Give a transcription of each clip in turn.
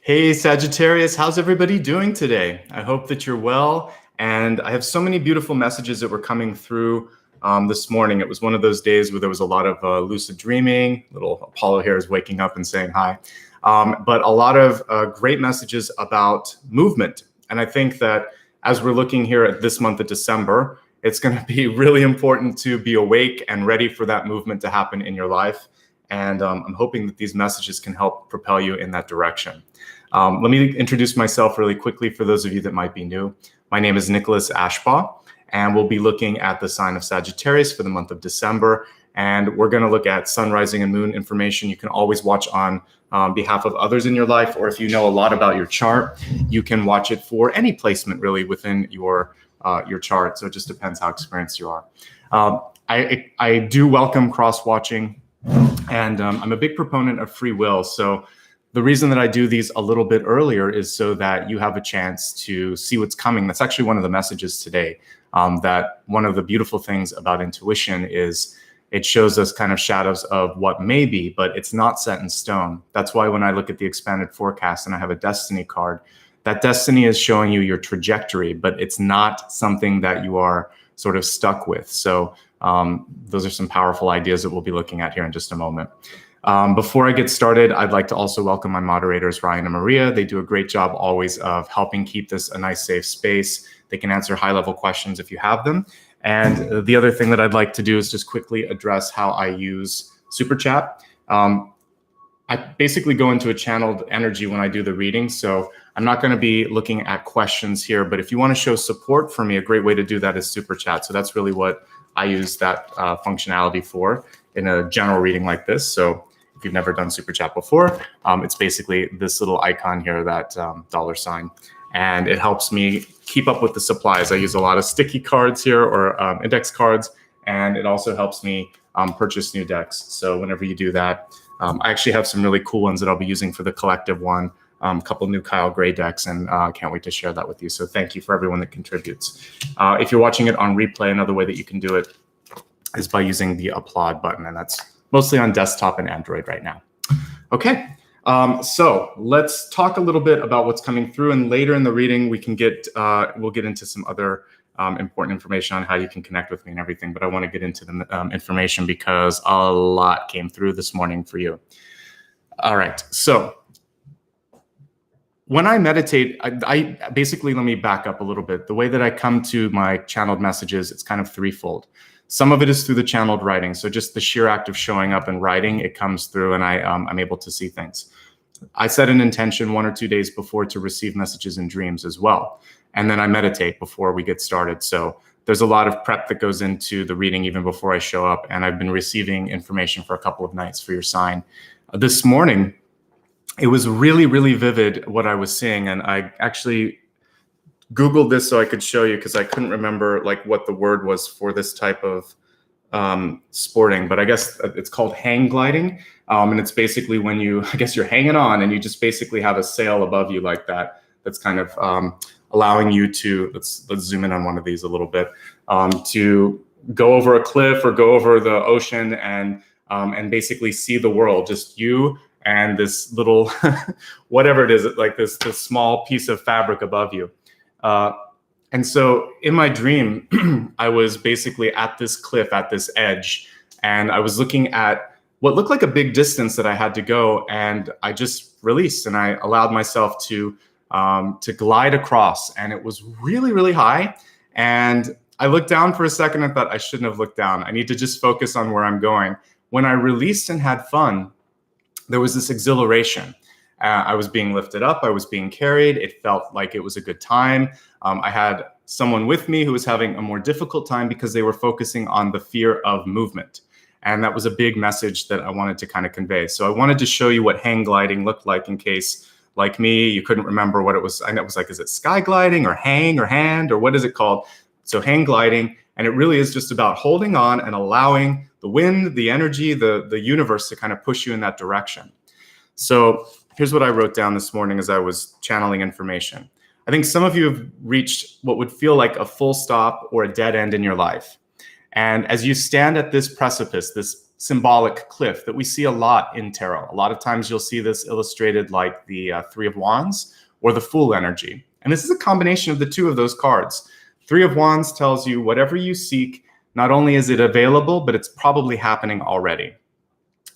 Hey Sagittarius, how's everybody doing today? I hope that you're well. And I have so many beautiful messages that were coming through this morning. It was one of those days where there was a lot of lucid dreaming. Little Apollo here is waking up and saying hi. But a lot of great messages about movement. And I think that as we're looking here at this month of December, it's going to be really important to be awake and ready for that movement to happen in your life. And I'm hoping that these messages can help propel you in that direction. Let me introduce myself really quickly for those of you that might be new. My name is Nicholas Ashbaugh, and we'll be looking at the sign of Sagittarius for the month of December. And we're going to look at sun, rising, and moon information. You can always watch on behalf of others in your life, or if you know a lot about your chart, you can watch it for any placement really within your chart. So it just depends how experienced you are. I do welcome cross-watching, and I'm a big proponent of free will. So the reason that I do these a little bit earlier is so that you have a chance to see what's coming. That's actually one of the messages today, that one of the beautiful things about intuition is it shows us kind of shadows of what may be, but it's not set in stone. That's why when I look at the expanded forecast and I have a destiny card, that destiny is showing you your trajectory, but it's not something that you are sort of stuck with. So those are some powerful ideas that we'll be looking at here in just a moment. Before I get started, I'd like to also welcome my moderators, Ryan and Maria. They do a great job always of helping keep this a nice, safe space. They can answer high-level questions if you have them. And the other thing that I'd like to do is just quickly address how I use Super Chat. I basically go into a channeled energy when I do the reading, so I'm not going to be looking at questions here, but if you want to show support for me, a great way to do that is Super Chat. So that's really what I use that functionality for in a general reading like this. So if you've never done Super Chat before, it's basically this little icon here, that $sign. And it helps me keep up with the supplies. I use a lot of sticky cards here or index cards, and it also helps me purchase new decks. So whenever you do that, I actually have some really cool ones that I'll be using for the collective one, a couple new Kyle Gray decks, and I can't wait to share that with you. So thank you for everyone that contributes. If you're watching it on replay, another way that you can do it is by using the applaud button, and that's mostly on desktop and Android right now. Okay, so let's talk a little bit about what's coming through, and later in the reading we can we'll get into some other important information on how you can connect with me and everything, but I want to get into the information because a lot came through this morning for you. All right, so when I meditate, I basically, let me back up a little bit. The way that I come to my channeled messages, it's kind of threefold. Some of it is through the channeled writing. So just the sheer act of showing up and writing, it comes through and I'm able to see things. I set an intention 1 or 2 days before to receive messages in dreams as well. And then I meditate before we get started. So there's a lot of prep that goes into the reading even before I show up. And I've been receiving information for a couple of nights for your sign. This morning, it was really, really vivid what I was seeing. And I actually Googled this so I could show you because I couldn't remember like what the word was for this type of sporting, but I guess it's called hang gliding. And it's basically when I guess you're hanging on and you just basically have a sail above you like that. That's kind of allowing you to, let's zoom in on one of these a little bit, to go over a cliff or go over the ocean and basically see the world, just you and this little, whatever it is, like this small piece of fabric above you. And so in my dream, I was basically at this cliff, at this edge, and I was looking at what looked like a big distance that I had to go, and I just released and I allowed myself to glide across, and it was really, really high. And I looked down for a second and thought I shouldn't have looked down. I need to just focus on where I'm going. When I released and had fun, there was this exhilaration. I was being lifted up. I was being carried. It felt like it was a good time. I had someone with me who was having a more difficult time because they were focusing on the fear of movement. And that was a big message that I wanted to kind of convey. So I wanted to show you what hang gliding looked like in case, like me, you couldn't remember what it was. I know it was like, is it sky gliding or hang or hand or what is it called? So hang gliding. And it really is just about holding on and allowing the wind, the energy, the universe to kind of push you in that direction. So here's what I wrote down this morning as I was channeling information. I think some of you have reached what would feel like a full stop or a dead end in your life. And as you stand at this precipice, this symbolic cliff that we see a lot in tarot. A lot of times you'll see this illustrated like the Three of Wands or the Fool energy. And this is a combination of the two of those cards. Three of Wands tells you whatever you seek, not only is it available, but it's probably happening already.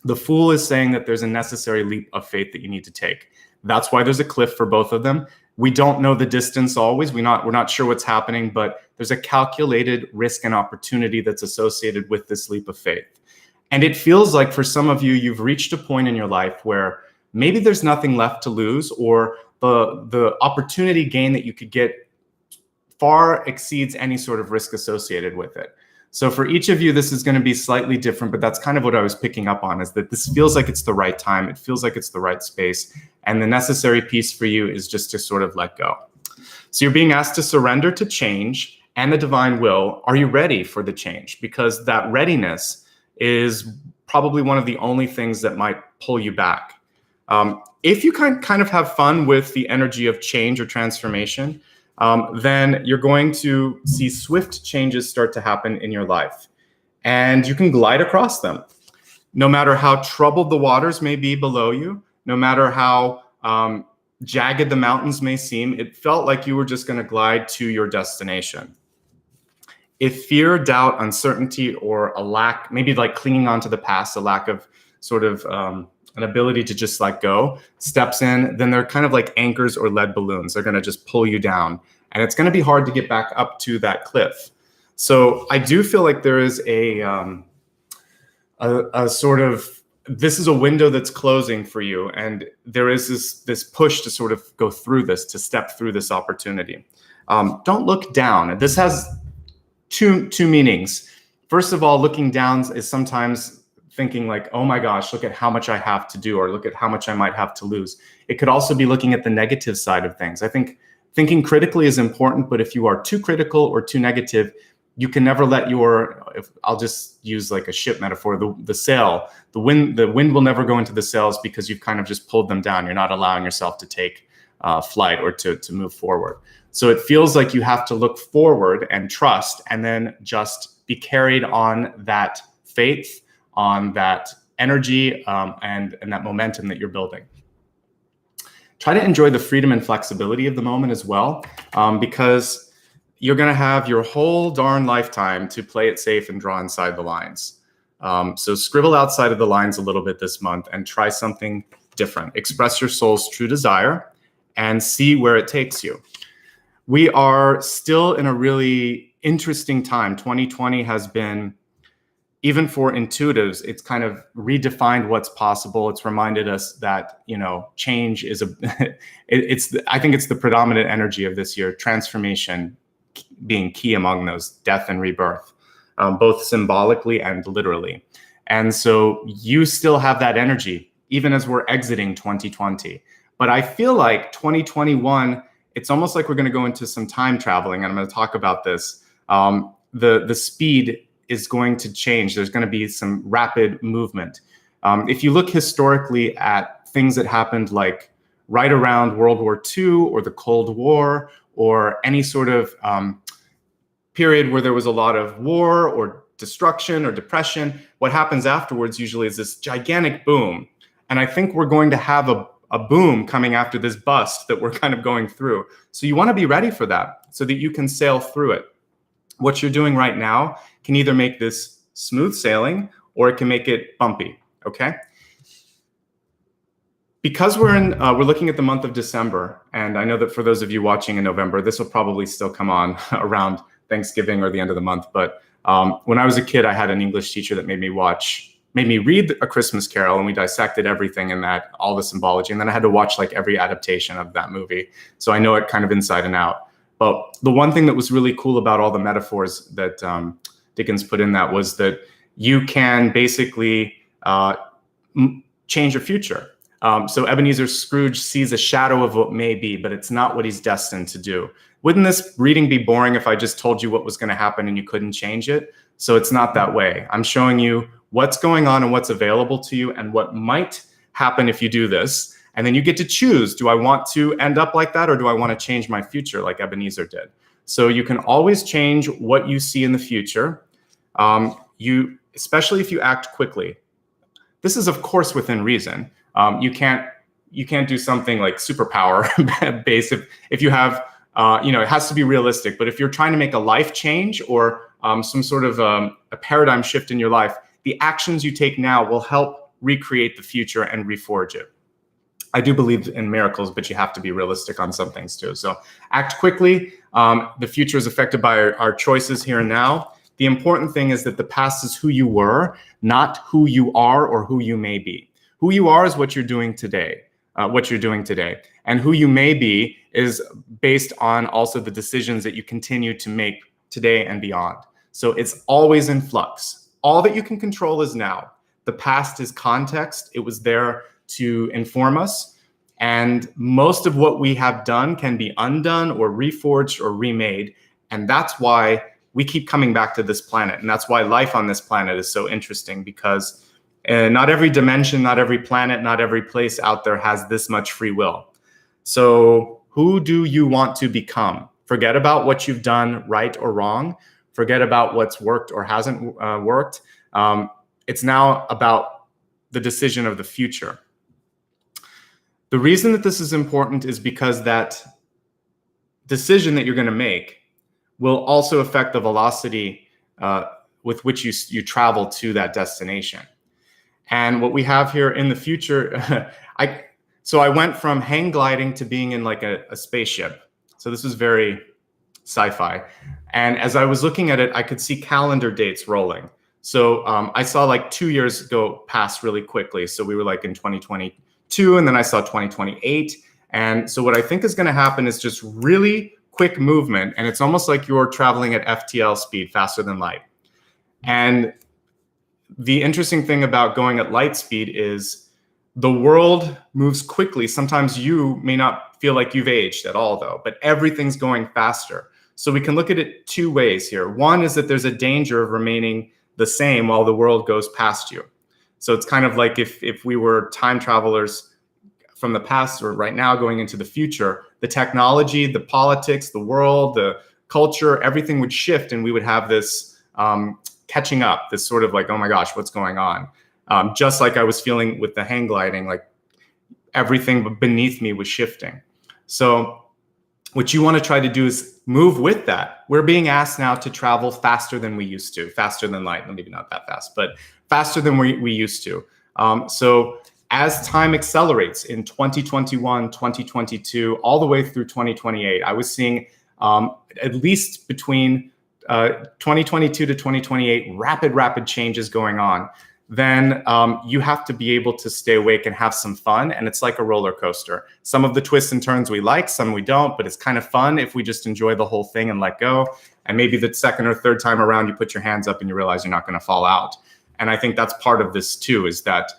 The Fool is saying that there's a necessary leap of faith that you need to take. That's why there's a cliff for both of them. We don't know the distance always. We're not sure what's happening, but there's a calculated risk and opportunity that's associated with this leap of faith. And it feels like for some of you, you've reached a point in your life where maybe there's nothing left to lose, or the opportunity gain that you could get far exceeds any sort of risk associated with it. So for each of you, this is going to be slightly different, but that's kind of what I was picking up on, is that this feels like it's the right time. It feels like it's the right space. And the necessary piece for you is just to sort of let go. So you're being asked to surrender to change and the divine will. Are you ready for the change? Because that readiness is probably one of the only things that might pull you back. If you kind of have fun with the energy of change or transformation, then you're going to see swift changes start to happen in your life. And you can glide across them. No matter how troubled the waters may be below you, no matter how jagged the mountains may seem, it felt like you were just going to glide to your destination. If fear, doubt, uncertainty, or a lack, maybe like clinging on to the past, a lack of sort of an ability to just let go steps in, then they're kind of like anchors or lead balloons. They're going to just pull you down, and it's going to be hard to get back up to that cliff. So I do feel like there is a sort of, this is a window that's closing for you, and there is this push to sort of go through this, to step through this opportunity. Don't look down. This has two meanings. First of all, looking down is sometimes thinking like, oh my gosh, look at how much I have to do, or look at how much I might have to lose. It could also be looking at the negative side of things. I think thinking critically is important, but if you are too critical or too negative, you can never let I'll just use like a ship metaphor, the sail, the wind will never go into the sails because you've kind of just pulled them down. You're not allowing yourself to take flight or to move forward. So it feels like you have to look forward and trust, and then just be carried on that faith, on that energy, and that momentum that you're building. Try to enjoy the freedom and flexibility of the moment as well, because you're going to have your whole darn lifetime to play it safe and draw inside the lines. So scribble outside of the lines a little bit this month and try something different. Express your soul's true desire and see where it takes you. We are still in a really interesting time. 2020 has been, even for intuitives, it's kind of redefined what's possible. It's reminded us that, change is I think it's the predominant energy of this year, transformation being key among those, death and rebirth, both symbolically and literally. And so you still have that energy, even as we're exiting 2020. But I feel like 2021, it's almost like we're going to go into some time traveling, and I'm going to talk about this. The speed is going to change. There's going to be some rapid movement. If you look historically at things that happened like right around World War II or the Cold War, or any sort of period where there was a lot of war or destruction or depression, what happens afterwards usually is this gigantic boom. And I think we're going to have a boom coming after this bust that we're kind of going through. So you want to be ready for that so that you can sail through it. What you're doing right now can either make this smooth sailing or it can make it bumpy, okay? Because we're looking at the month of December, and I know that for those of you watching in November, this will probably still come on around Thanksgiving or the end of the month. But when I was a kid, I had an English teacher that made me read A Christmas Carol, and we dissected everything in that, all the symbology. And then I had to watch like every adaptation of that movie. So I know it kind of inside and out. But the one thing that was really cool about all the metaphors that Dickens put in that was that you can basically change your future. So Ebenezer Scrooge sees a shadow of what may be, but it's not what he's destined to do. Wouldn't this reading be boring if I just told you what was going to happen and you couldn't change it? So it's not that way. I'm showing you what's going on and what's available to you and what might happen if you do this. And then you get to choose, do I want to end up like that, or do I want to change my future like Ebenezer did? So you can always change what you see in the future. especially if you act quickly. This is, of course, within reason. You can't do something like superpower based. If you have, it has to be realistic. But if you're trying to make a life change or some sort of a paradigm shift in your life, the actions you take now will help recreate the future and reforge it. I do believe in miracles, but you have to be realistic on some things too. So act quickly. The future is affected by our choices here and now. The important thing is that the past is who you were, not who you are or who you may be. Who you are is what you're doing today, And who you may be is based on also the decisions that you continue to make today and beyond. So it's always in flux. All that you can control is now. The past is context. It was there to inform us. And most of what we have done can be undone or reforged or remade. And that's why we keep coming back to this planet. And that's why life on this planet is so interesting, because not every dimension, not every planet, not every place out there has this much free will. So who do you want to become? Forget about what you've done right or wrong. Forget about what's worked or hasn't worked. It's now about the decision of the future. The reason that this is important is because that decision that you're going to make will also affect the velocity with which you travel to that destination. And what we have here in the future, I went from hang gliding to being in like a spaceship. So this was very sci-fi. And as I was looking at it, I could see calendar dates rolling. So I saw like 2 years go past really quickly. So we were like in 2022, and then I saw 2028. And so what I think is going to happen is just really quick movement. And it's almost like you're traveling at FTL speed, faster than light. And the interesting thing about going at light speed is the world moves quickly. Sometimes you may not feel like you've aged at all, though, but everything's going faster. So we can look at it two ways here. One is that there's a danger of remaining the same while the world goes past you. So it's kind of like if we were time travelers from the past or right now going into the future, the technology, the politics, the world, the culture, everything would shift, and we would have this catching up, this sort of like, oh my gosh, what's going on? Just like I was feeling with the hang gliding, like everything beneath me was shifting. So what you want to try to do is move with that. We're being asked now to travel faster than we used to, faster than light, maybe not that fast, but faster than we used to. So as time accelerates in 2021, 2022, all the way through 2028, I was seeing at least between 2022 to 2028, rapid changes going on. Then you have to be able to stay awake and have some fun. And it's like a roller coaster. Some of the twists and turns we like, some we don't, but it's kind of fun if we just enjoy the whole thing and let go. And maybe the second or third time around, you put your hands up and you realize you're not going to fall out. And I think that's part of this too, is that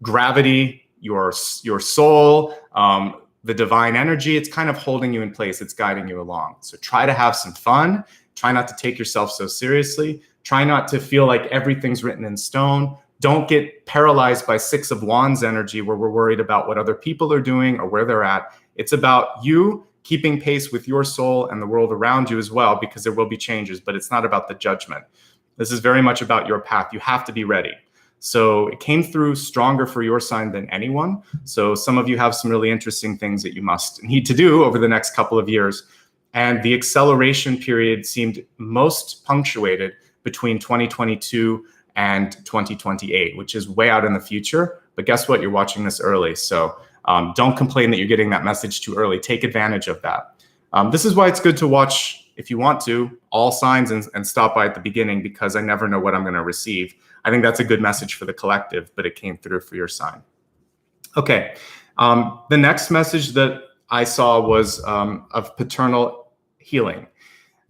gravity, your soul, the divine energy, it's kind of holding you in place. It's guiding you along. So try to have some fun. Try not to take yourself so seriously. Try not to feel like everything's written in stone. Don't get paralyzed by Six of Wands energy where we're worried about what other people are doing or where they're at. It's about you keeping pace with your soul and the world around you as well, because there will be changes, but it's not about the judgment. This is very much about your path. You have to be ready. So it came through stronger for your sign than anyone. So some of you have some really interesting things that you must need to do over the next couple of years. And the acceleration period seemed most punctuated between 2022 and 2028, which is way out in the future. But guess what? You're watching this early. So don't complain that you're getting that message too early. Take advantage of that. This is why it's good to watch, if you want to, all signs and stop by at the beginning, because I never know what I'm going to receive. I think that's a good message for the collective, but it came through for your sign. Okay. The next message that I saw was of paternal healing.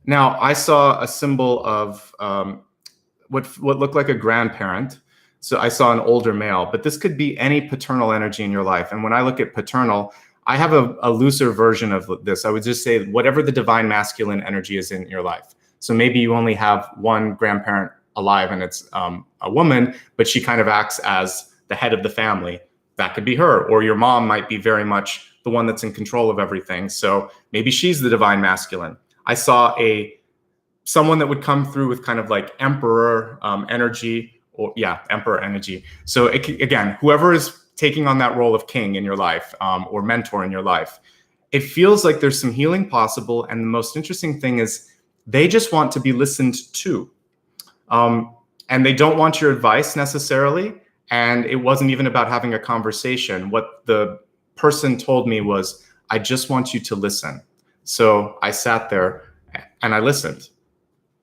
Now, I saw a symbol of what looked like a grandparent. So I saw an older male, but this could be any paternal energy in your life. And when I look at paternal, I have a looser version of this. I would just say whatever the divine masculine energy is in your life. So maybe you only have one grandparent alive and it's a woman, but she kind of acts as the head of the family. That could be her. Or your mom might be very much the one that's in control of everything. So maybe she's the divine masculine. I saw a someone that would come through with kind of like emperor energy, or emperor energy. So again, whoever is taking on that role of king in your life, or mentor in your life, it feels like there's some healing possible. And the most interesting thing is they just want to be listened to. And they don't want your advice necessarily. And it wasn't even about having a conversation. What the person told me was, I just want you to listen. So I sat there and I listened.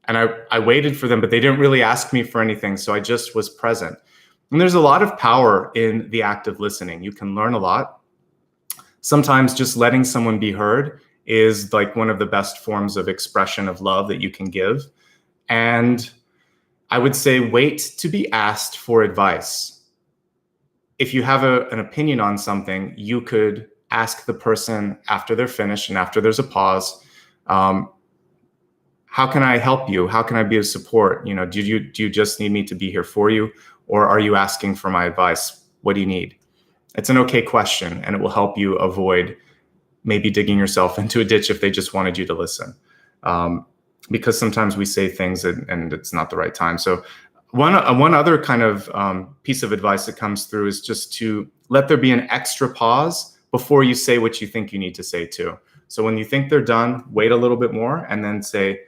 And I waited for them, but they didn't really ask me for anything. So I just was present. And there's a lot of power in the act of listening. You can learn a lot. Sometimes just letting someone be heard is like one of the best forms of expression of love that you can give. And I would say wait to be asked for advice. If you have an opinion on something, you could ask the person after they're finished and after there's a pause, how can I help you? How can I be of support? You know, do you just need me to be here for you? Or are you asking for my advice? What do you need? It's an okay question, and it will help you avoid maybe digging yourself into a ditch if they just wanted you to listen. Because sometimes we say things and it's not the right time. So one other kind of piece of advice that comes through is just to let there be an extra pause before you say what you think you need to say too. So when you think they're done, wait a little bit more and then say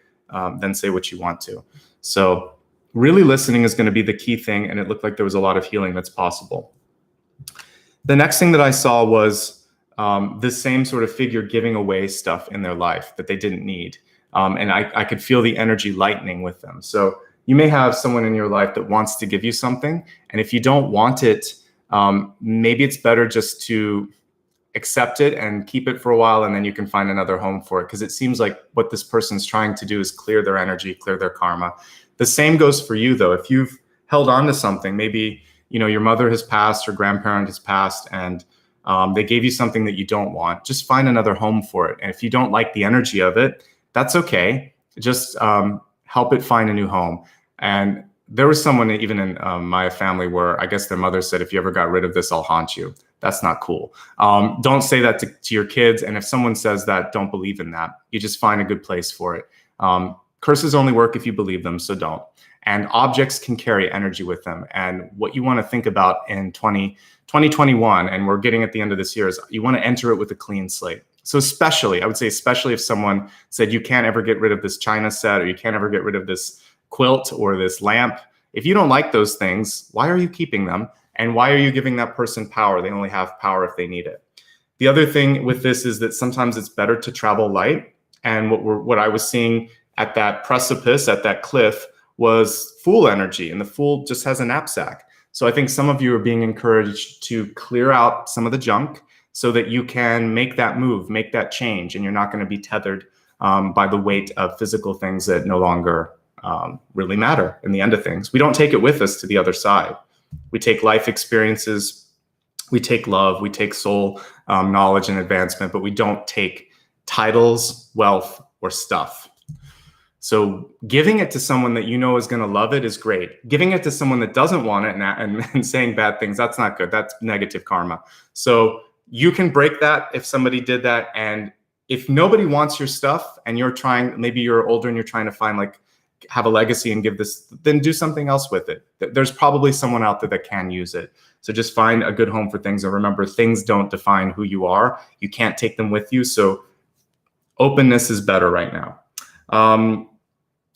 what you want to. So really listening is going to be the key thing. And it looked like there was a lot of healing that's possible. The next thing that I saw was this same sort of figure giving away stuff in their life that they didn't need. And I could feel the energy lightening with them. So you may have someone in your life that wants to give you something. And if you don't want it, maybe it's better just to accept it and keep it for a while, and then you can find another home for it. Because it seems like what this person's trying to do is clear their energy, clear their karma. The same goes for you, though. If you've held on to something, maybe your mother has passed, or grandparent has passed, and they gave you something that you don't want, just find another home for it. And if you don't like the energy of it, that's okay. Just help it find a new home. And there was someone even in my family where I guess their mother said, if you ever got rid of this, I'll haunt you. That's not cool. Don't say that to your kids. And if someone says that, don't believe in that. You just find a good place for it. Curses only work if you believe them, so don't. And objects can carry energy with them. And what you want to think about in 2021, and we're getting at the end of this year, is you want to enter it with a clean slate. So I would say especially if someone said you can't ever get rid of this china set, or you can't ever get rid of this quilt or this lamp. If you don't like those things, why are you keeping them? And why are you giving that person power? They only have power if they need it. The other thing with this is that sometimes it's better to travel light. And what I was seeing at that precipice, at that cliff, was Fool energy. And the Fool just has a knapsack. So I think some of you are being encouraged to clear out some of the junk so that you can make that move, make that change, and you're not going to be tethered by the weight of physical things that no longer really matter in the end of things. We don't take it with us to the other side. We take life experiences, we take love, we take soul knowledge and advancement, but we don't take titles, wealth, or stuff. So giving it to someone that you know is going to love it is great. Giving it to someone that doesn't want it and saying bad things, that's not good. That's negative karma. So you can break that if somebody did that. And if nobody wants your stuff and you're trying, maybe you're older and you're trying to find have a legacy and give this, then do something else with it. There's probably someone out there that can use it. So just find a good home for things. And remember, things don't define who you are. You can't take them with you. So openness is better right now.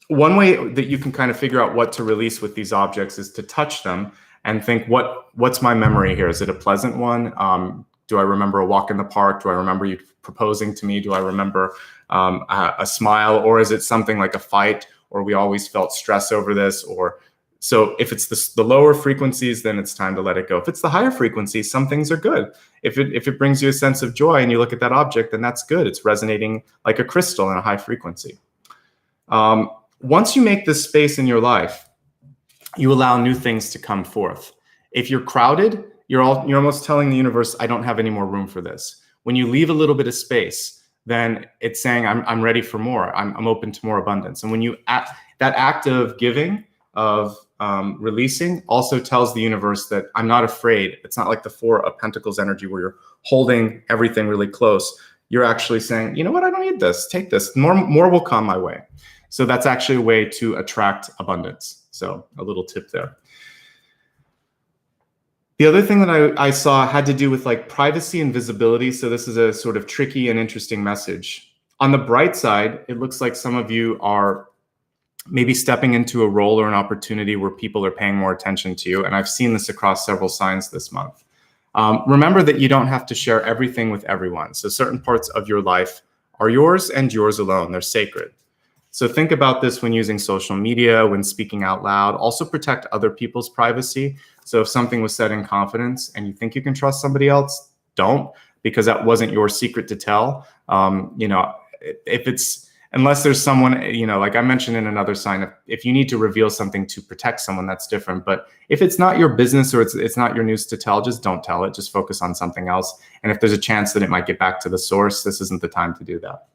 One way that you can kind of figure out what to release with these objects is to touch them and think, what's my memory here? Is it a pleasant one? Do I remember a walk in the park? Do I remember you proposing to me? Do I remember a smile? Or is it something like a fight, or we always felt stress over this? Or so if it's the lower frequencies, then it's time to let it go. If it's the higher frequencies, some things are good. If it brings you a sense of joy and you look at that object, then that's good. It's resonating like a crystal in a high frequency. Once you make this space in your life, you allow new things to come forth. If you're crowded, you're almost telling the universe, I don't have any more room for this. When you leave a little bit of space, then it's saying, I'm ready for more. I'm open to more abundance. And when that act of giving, of releasing, also tells the universe that I'm not afraid. It's not like the Four of Pentacles energy where you're holding everything really close. You're actually saying, you know what? I don't need this. Take this. More will come my way. So that's actually a way to attract abundance. So a little tip there. The other thing that I saw had to do with like privacy and visibility. So this is a sort of tricky and interesting message. On the bright side, it looks like some of you are maybe stepping into a role or an opportunity where people are paying more attention to you. And I've seen this across several signs this month. Remember that you don't have to share everything with everyone. So certain parts of your life are yours and yours alone. They're sacred. So think about this when using social media, when speaking out loud. Also protect other people's privacy. So if something was said in confidence and you think you can trust somebody else, don't, because that wasn't your secret to tell. If it's, unless there's someone, like I mentioned in another sign, if you need to reveal something to protect someone, that's different. But if it's not your business or it's not your news to tell, just don't tell it. Just focus on something else. And if there's a chance that it might get back to the source, this isn't the time to do that.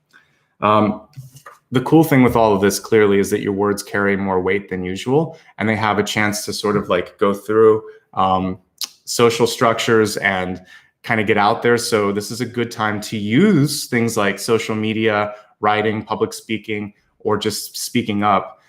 The cool thing with all of this clearly is that your words carry more weight than usual, and they have a chance to sort of like go through social structures and kind of get out there. So this is a good time to use things like social media, writing, public speaking, or just speaking up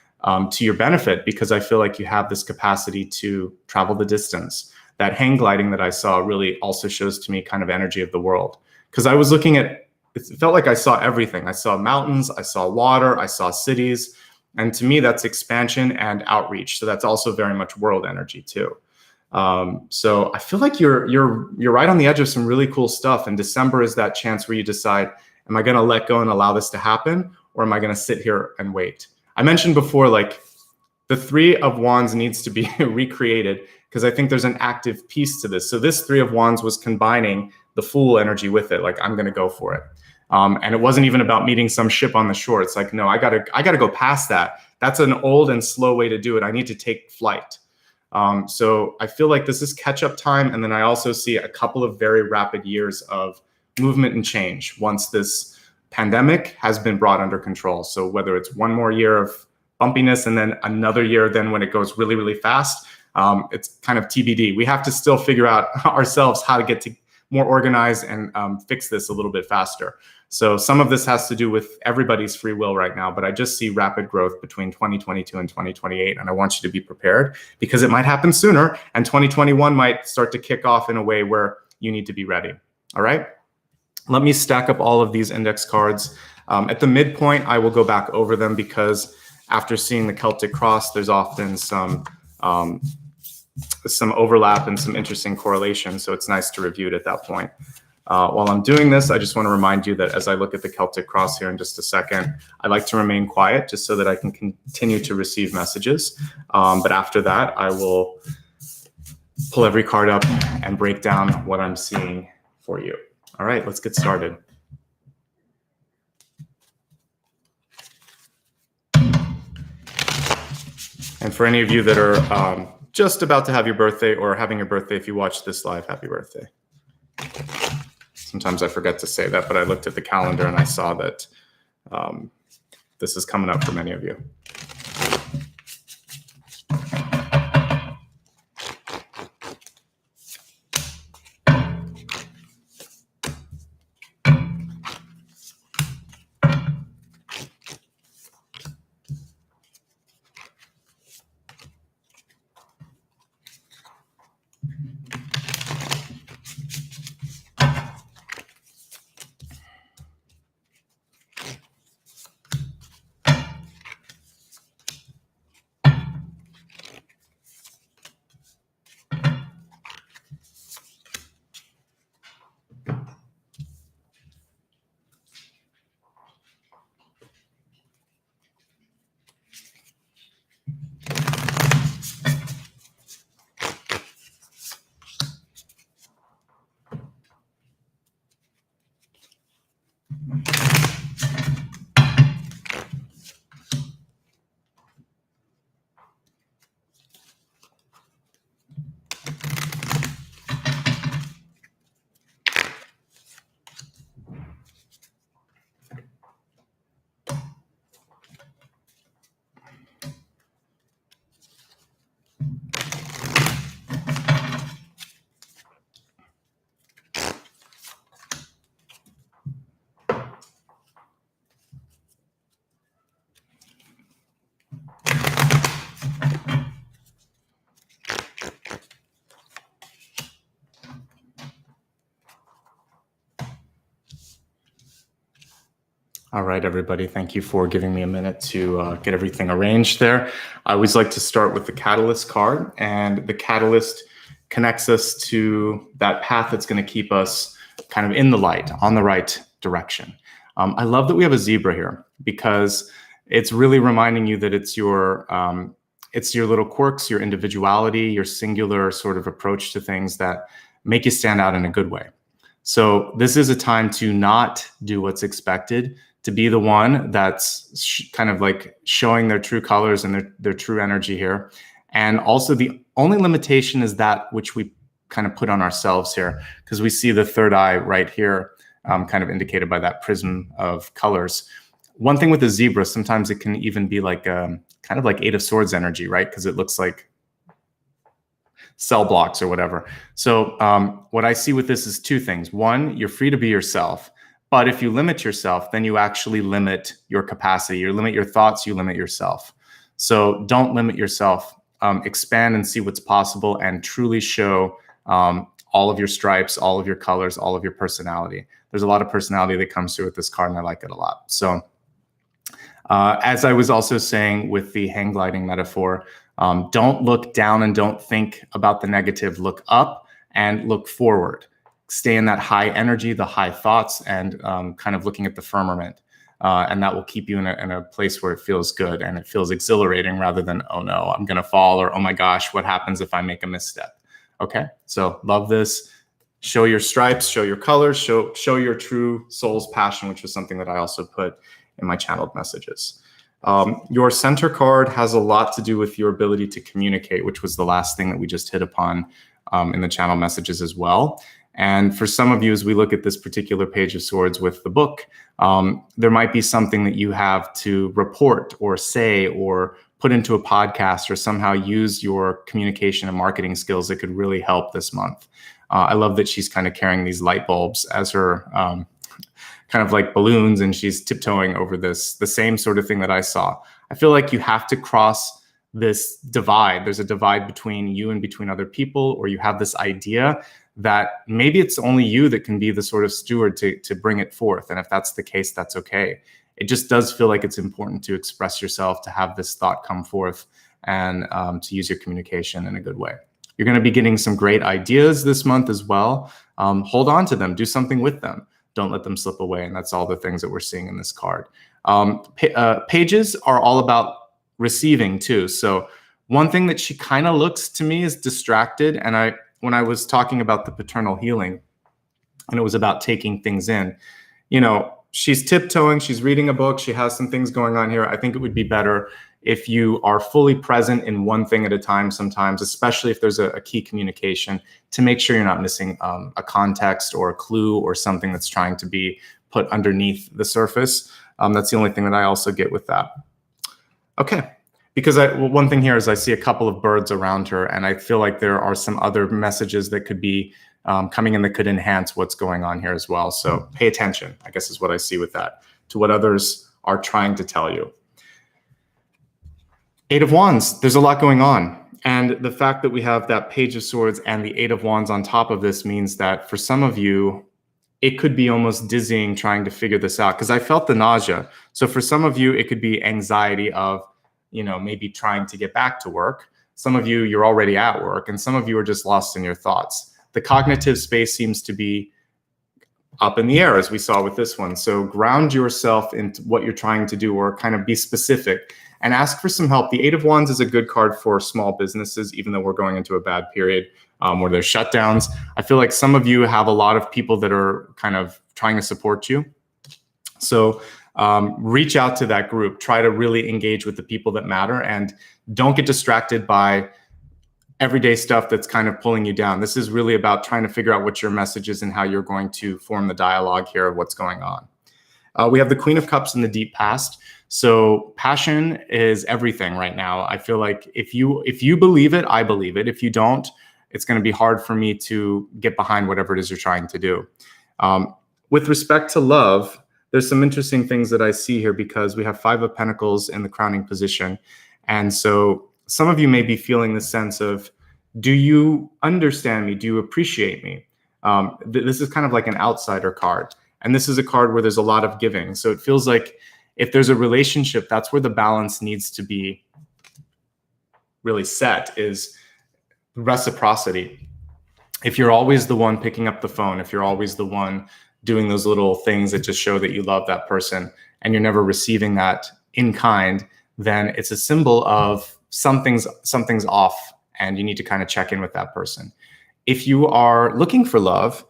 to your benefit, because I feel like you have this capacity to travel the distance. That hang gliding that I saw really also shows to me kind of energy of the world, because I was looking at, it felt like I saw everything. I saw mountains, I saw water, I saw cities. And to me, that's expansion and outreach. So that's also very much world energy too. So I feel like you're right on the edge of some really cool stuff. And December is that chance where you decide, am I going to let go and allow this to happen? Or am I going to sit here and wait? I mentioned before, like the Three of Wands needs to be recreated, because I think there's an active piece to this. So this Three of Wands was combining the Fool energy with it. Like, I'm going to go for it. And it wasn't even about meeting some ship on the shore. It's like, no, I gotta go past that. That's an old and slow way to do it. I need to take flight. So I feel like this is catch-up time. And then I also see a couple of very rapid years of movement and change once this pandemic has been brought under control. So whether it's one more year of bumpiness and then another year, then when it goes really, really fast, it's kind of TBD. We have to still figure out ourselves how to get to more organized and fix this a little bit faster. So some of this has to do with everybody's free will right now, but I just see rapid growth between 2022 and 2028. And I want you to be prepared, because it might happen sooner, and 2021 might start to kick off in a way where you need to be ready. All right. Let me stack up all of these index cards. At the midpoint, I will go back over them, because after seeing the Celtic Cross, there's often some overlap and some interesting correlation. So it's nice to review it at that point. While I'm doing this, I just want to remind you that as I look at the Celtic Cross here in just a second, I like to remain quiet just so that I can continue to receive messages. But after that, I will pull every card up and break down what I'm seeing for you. All right, let's get started. And for any of you that are just about to have your birthday, or having your birthday if you watch this live, happy birthday. Sometimes I forget to say that, but I looked at the calendar and I saw that this is coming up for many of you. All right, everybody. Thank you for giving me a minute to get everything arranged there. I always like to start with the Catalyst card, and the Catalyst connects us to that path that's going to keep us kind of in the light, on the right direction. I love that we have a zebra here because it's really reminding you that it's your little quirks, your individuality, your singular sort of approach to things that make you stand out in a good way. So this is a time to not do what's expected, to be the one that's kind of like showing their true colors and their true energy here. And also the only limitation is that which we kind of put on ourselves here, because we see the third eye right here, kind of indicated by that prism of colors. One thing with the zebra, sometimes it can even be like kind of like Eight of Swords energy, right? Because it looks like cell blocks or whatever. So what I see with this is two things. One, you're free to be yourself. But if you limit yourself, then you actually limit your capacity. You limit your thoughts, you limit yourself. So don't limit yourself. Expand and see what's possible and truly show all of your stripes, all of your colors, all of your personality. There's a lot of personality that comes through with this card, and I like it a lot. So as I was also saying with the hang gliding metaphor, don't look down and don't think about the negative. Look up and look forward. Stay in that high energy, the high thoughts, and kind of looking at the firmament. And that will keep you in a place where it feels good and it feels exhilarating rather than, oh no, I'm going to fall, or oh my gosh, what happens if I make a misstep? Okay, so love this. Show your stripes, show your colors, show your true soul's passion, which is something that I also put in my channeled messages. Your center card has a lot to do with your ability to communicate, which was the last thing that we just hit upon in the channel messages as well. And for some of you, as we look at this particular Page of Swords with the book, there might be something that you have to report or say or put into a podcast or somehow use your communication and marketing skills that could really help this month. I love that she's kind of carrying these light bulbs as her kind of like balloons, and she's tiptoeing over this, the same sort of thing that I saw. I feel like you have to cross this divide. There's a divide between you and between other people, or you have this idea that maybe it's only you that can be the sort of steward to bring it forth. And if that's the case, that's okay. It just does feel like it's important to express yourself, to have this thought come forth, and to use your communication in a good way. You're going to be getting some great ideas this month as well. Hold on to them, do something with them. Don't let them slip away. And that's all the things that we're seeing in this card. Pages are all about receiving too. So one thing that she kind of looks to me is distracted. And when I was talking about the paternal healing, and it was about taking things in, she's tiptoeing, she's reading a book, she has some things going on here. I think it would be better if you are fully present in one thing at a time sometimes, especially if there's a key communication, to make sure you're not missing a context or a clue or something that's trying to be put underneath the surface. That's the only thing that I also get with that. Okay, because one thing here is I see a couple of birds around her, and I feel like there are some other messages that could be coming in that could enhance what's going on here as well. So pay attention, I guess, is what I see with that, to what others are trying to tell you. Eight of Wands, there's a lot going on. And the fact that we have that Page of Swords and the Eight of Wands on top of this means that for some of you, it could be almost dizzying trying to figure this out, because I felt the nausea. So for some of you, it could be anxiety of, maybe trying to get back to work. Some of you, you're already at work, and some of you are just lost in your thoughts. The cognitive space seems to be up in the air, as we saw with this one. So ground yourself into what you're trying to do, or kind of be specific and ask for some help. The Eight of Wands is a good card for small businesses, even though we're going into a bad period where there's shutdowns. I feel like some of you have a lot of people that are kind of trying to support you. So reach out to that group. Try to really engage with the people that matter, and don't get distracted by everyday stuff that's kind of pulling you down. This is really about trying to figure out what your message is and how you're going to form the dialogue here of what's going on. We have the Queen of Cups in the deep past. So passion is everything right now. I feel like if you believe it, I believe it. If you don't, it's going to be hard for me to get behind whatever it is you're trying to do. With respect to love, there's some interesting things that I see here, because we have Five of Pentacles in the crowning position. And so some of you may be feeling the sense of, do you understand me? Do you appreciate me? This is kind of like an outsider card. And this is a card where there's a lot of giving. So it feels like if there's a relationship, that's where the balance needs to be really set, is reciprocity. If you're always the one picking up the phone, if you're always the one doing those little things that just show that you love that person, and you're never receiving that in kind, then it's a symbol of something's off, and you need to kind of check in with that person. If you are looking for love,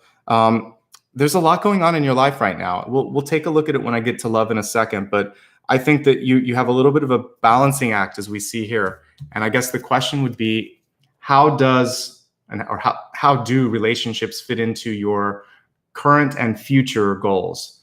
there's a lot going on in your life right now. We'll take a look at it when I get to love in a second, but I think that you have a little bit of a balancing act, as we see here. And I guess the question would be, how do relationships fit into your current and future goals?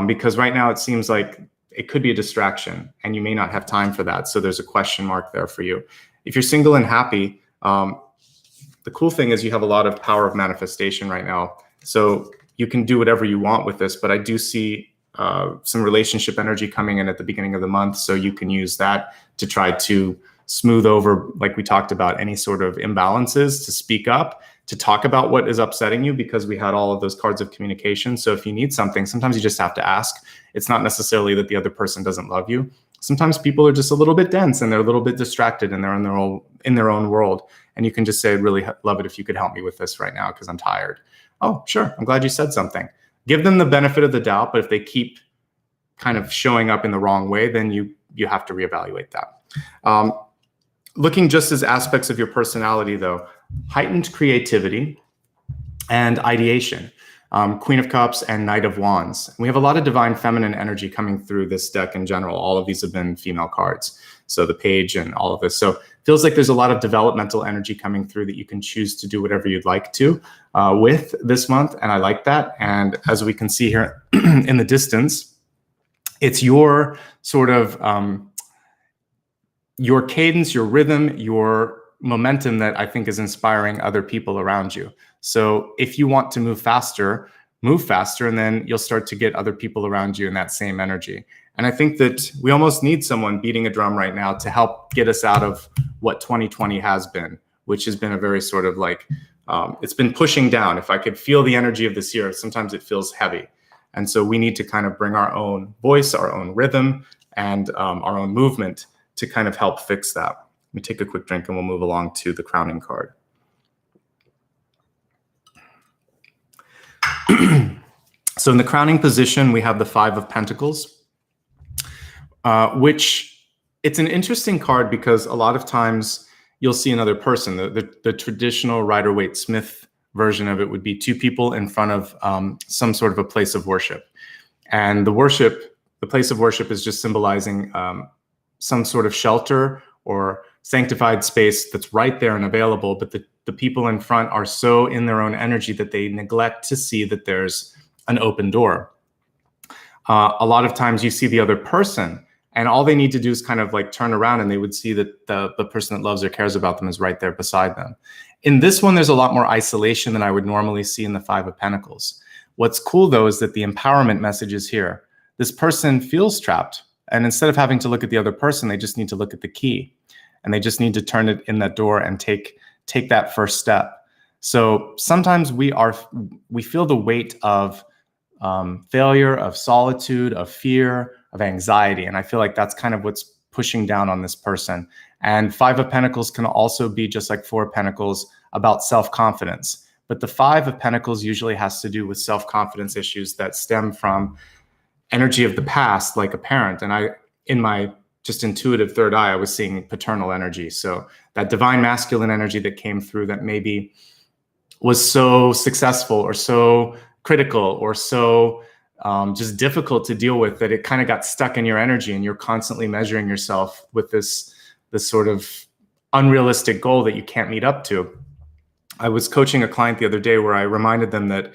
Because right now it seems like it could be a distraction and you may not have time for that. So there's a question mark there for you. If you're single and happy, the cool thing is you have a lot of power of manifestation right now. So you can do whatever you want with this, but I do see some relationship energy coming in at the beginning of the month. So you can use that to try to smooth over, like we talked about, any sort of imbalances, to speak up, to talk about what is upsetting you, because we had all of those cards of communication. So if you need something, sometimes you just have to ask. It's not necessarily that the other person doesn't love you. Sometimes people are just a little bit dense and they're a little bit distracted and they're in their own world. And you can just say, I'd really love it if you could help me with this right now because I'm tired. Oh, sure. I'm glad you said something. Give them the benefit of the doubt. But if they keep kind of showing up in the wrong way, then you have to reevaluate that. Looking just as aspects of your personality, though, heightened creativity and ideation. Queen of Cups and Knight of Wands. We have a lot of divine feminine energy coming through this deck in general. All of these have been female cards. So the page and all of this. So it feels like there's a lot of developmental energy coming through that you can choose to do whatever you'd like to with this month. And I like that. And as we can see here in the distance, it's your sort of your cadence, your rhythm, your momentum that I think is inspiring other people around you. So if you want to move faster, and then you'll start to get other people around you in that same energy. And I think that we almost need someone beating a drum right now to help get us out of what 2020 has been, which has been a very sort of like, it's been pushing down. If I could feel the energy of this year, sometimes it feels heavy. And so we need to kind of bring our own voice, our own rhythm, and our own movement to kind of help fix that. Let me take a quick drink and we'll move along to the crowning card. So in the crowning position, we have the Five of Pentacles, which it's an interesting card because a lot of times you'll see another person. The traditional Rider-Waite-Smith version of it would be two people in front of some sort of a place of worship. And the place of worship is just symbolizing some sort of shelter or sanctified space that's right there and available, but the people in front are so in their own energy that they neglect to see that there's an open door. A lot of times you see the other person and all they need to do is kind of like turn around and they would see that the person that loves or cares about them is right there beside them. In this one, there's a lot more isolation than I would normally see in the Five of Pentacles. What's cool though is that the empowerment message is here. This person feels trapped, and instead of having to look at the other person, they just need to look at the key. And they just need to turn it in that door and take that first step. So sometimes we feel the weight of failure, of solitude, of fear, of anxiety. And I feel like that's kind of what's pushing down on this person. And Five of Pentacles can also be, just like Four of Pentacles, about self-confidence. But the Five of Pentacles usually has to do with self-confidence issues that stem from energy of the past, like a parent. And in my just intuitive third eye, I was seeing paternal energy. So that divine masculine energy that came through that maybe was so successful or so critical or so just difficult to deal with that it kind of got stuck in your energy and you're constantly measuring yourself with this sort of unrealistic goal that you can't meet up to. I was coaching a client the other day where I reminded them that,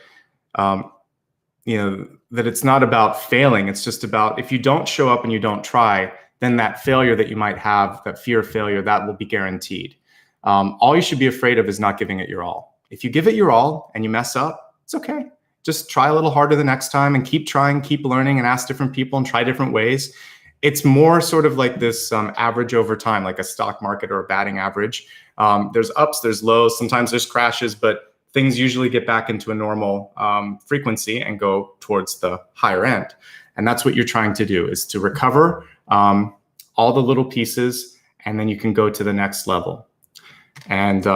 that it's not about failing. It's just about if you don't show up and you don't try, then that failure that you might have, that fear of failure, that will be guaranteed. All you should be afraid of is not giving it your all. If you give it your all and you mess up, it's okay. Just try a little harder the next time and keep trying, keep learning and ask different people and try different ways. It's more sort of like this average over time, like a stock market or a batting average. There's ups, there's lows, sometimes there's crashes, but things usually get back into a normal frequency and go towards the higher end. And that's what you're trying to do, is to recover all the little pieces, and then you can go to the next level. And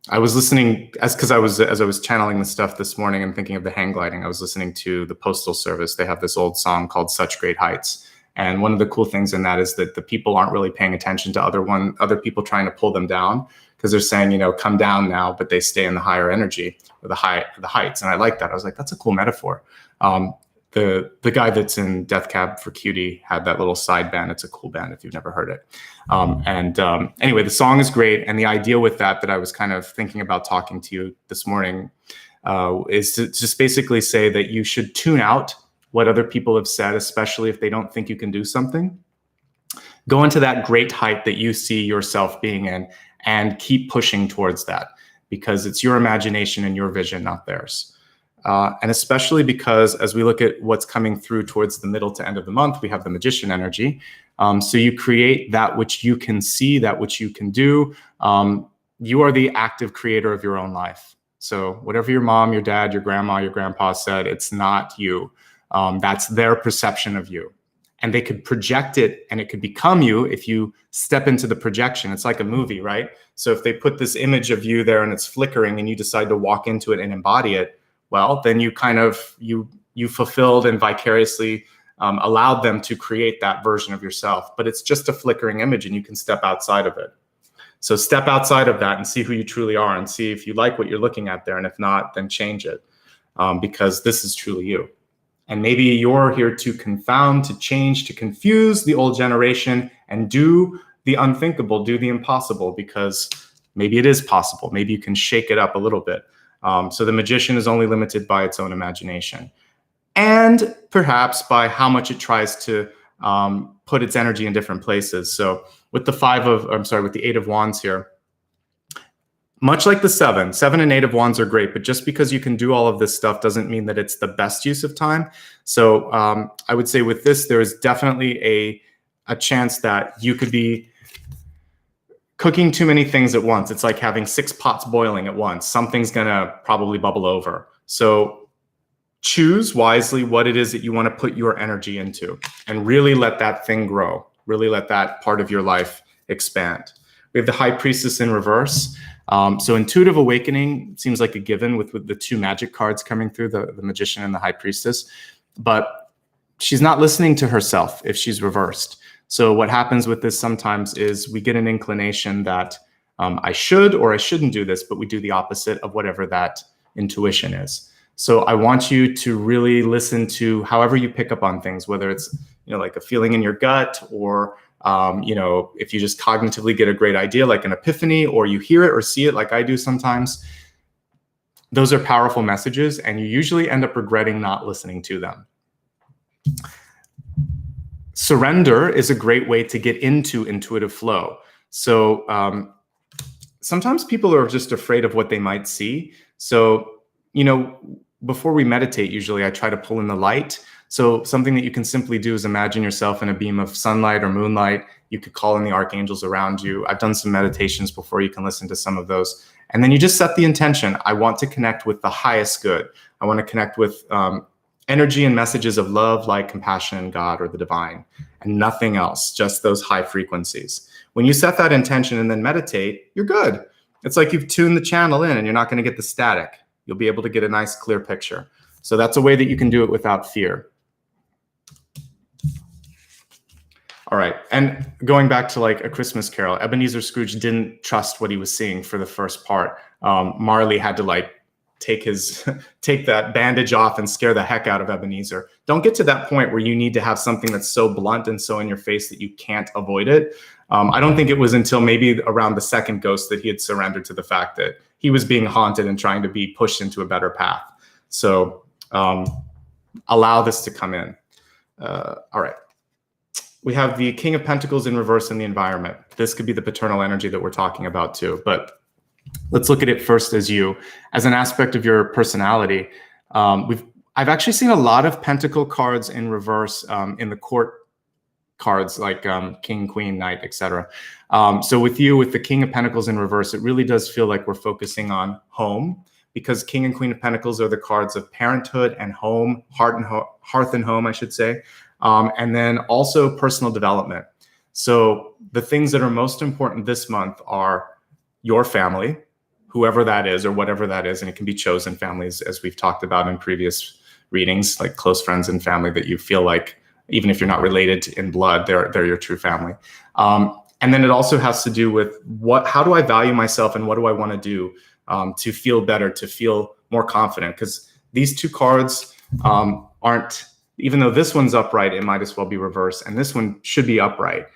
I was listening, as I was channeling the stuff this morning and thinking of the hang gliding, I was listening to the Postal Service. They have this old song called Such Great Heights. And one of the cool things in that is that the people aren't really paying attention to other people trying to pull them down, because they're saying, you know, come down now, but they stay in the higher energy, or the heights. And I like that. I was like, that's a cool metaphor. The guy that's in Death Cab for Cutie had that little side band. It's a cool band if you've never heard it. Anyway, the song is great. And the idea with that I was kind of thinking about talking to you this morning is to just basically say that you should tune out what other people have said, especially if they don't think you can do something. Go into that great height that you see yourself being in and keep pushing towards that, because it's your imagination and your vision, not theirs. And especially because as we look at what's coming through towards the middle to end of the month, we have the magician energy. So you create that which you can see, that which you can do. You are the active creator of your own life. So whatever your mom, your dad, your grandma, your grandpa said, it's not you. That's their perception of you. And they could project it and it could become you if you step into the projection. It's like a movie, right? So if they put this image of you there and it's flickering and you decide to walk into it and embody it, well, then you kind of, you fulfilled and vicariously allowed them to create that version of yourself. But it's just a flickering image and you can step outside of it. So step outside of that and see who you truly are, and see if you like what you're looking at there. And if not, then change it, because this is truly you. And maybe you're here to confound, to change, to confuse the old generation and do the unthinkable, do the impossible, because maybe it is possible. Maybe you can shake it up a little bit. So the magician is only limited by its own imagination, and perhaps by how much it tries to put its energy in different places. So with the 8 of Wands here, much like the 7 and 8 of Wands are great, but just because you can do all of this stuff doesn't mean that it's the best use of time. So I would say with this, there is definitely a chance that you could be cooking too many things at once. It's like having 6 pots boiling at once. Something's gonna probably bubble over. So choose wisely what it is that you want to put your energy into, and really let that thing grow. Really let that part of your life expand. We have the High Priestess in reverse. So intuitive awakening seems like a given with the 2 magic cards coming through, the magician and the High Priestess, but she's not listening to herself if she's reversed. So what happens with this sometimes is we get an inclination that I should or I shouldn't do this, but we do the opposite of whatever that intuition is. So I want you to really listen to however you pick up on things, whether it's, you know, like a feeling in your gut, or you know, if you just cognitively get a great idea, like an epiphany, or you hear it or see it like I do sometimes. Those are powerful messages, and you usually end up regretting not listening to them. Surrender is a great way to get into intuitive flow. So sometimes people are just afraid of what they might see. So, you know, before we meditate, usually I try to pull in the light. So something that you can simply do is imagine yourself in a beam of sunlight or moonlight. You could call in the archangels around you. I've done some meditations before. You can listen to some of those. And then you just set the intention. I want to connect with the highest good. I want to connect with energy and messages of love, light, compassion, and God, or the divine, and nothing else, just those high frequencies. When you set that intention and then meditate, you're good. It's like you've tuned the channel in and you're not going to get the static. You'll be able to get a nice clear picture. So that's a way that you can do it without fear. All right, and going back to like A Christmas Carol, Ebenezer Scrooge didn't trust what he was seeing for the first part. Marley had to like take that bandage off and scare the heck out of Ebenezer. Don't get to that point where you need to have something that's so blunt and so in your face that you can't avoid it. I don't think it was until maybe around the second ghost that he had surrendered to the fact that he was being haunted and trying to be pushed into a better path. So allow this to come in. All right. We have the King of Pentacles in reverse in the environment. This could be the paternal energy that we're talking about too, but let's look at it first as you, as an aspect of your personality. I've actually seen a lot of Pentacle cards in reverse in the court cards, like King, Queen, Knight, etc. So with you, with the King of Pentacles in reverse, it really does feel like we're focusing on home, because King and Queen of Pentacles are the cards of parenthood and home, hearth and home, I should say. And then also personal development. So the things that are most important this month are your family, whoever that is or whatever that is. And it can be chosen families, as we've talked about in previous readings, like close friends and family that you feel like, even if you're not related in blood, they're your true family. And then it also has to do with how do I value myself and what do I want to do to feel better, to feel more confident? Because these two cards aren't, even though this one's upright, it might as well be reversed, and this one should be upright.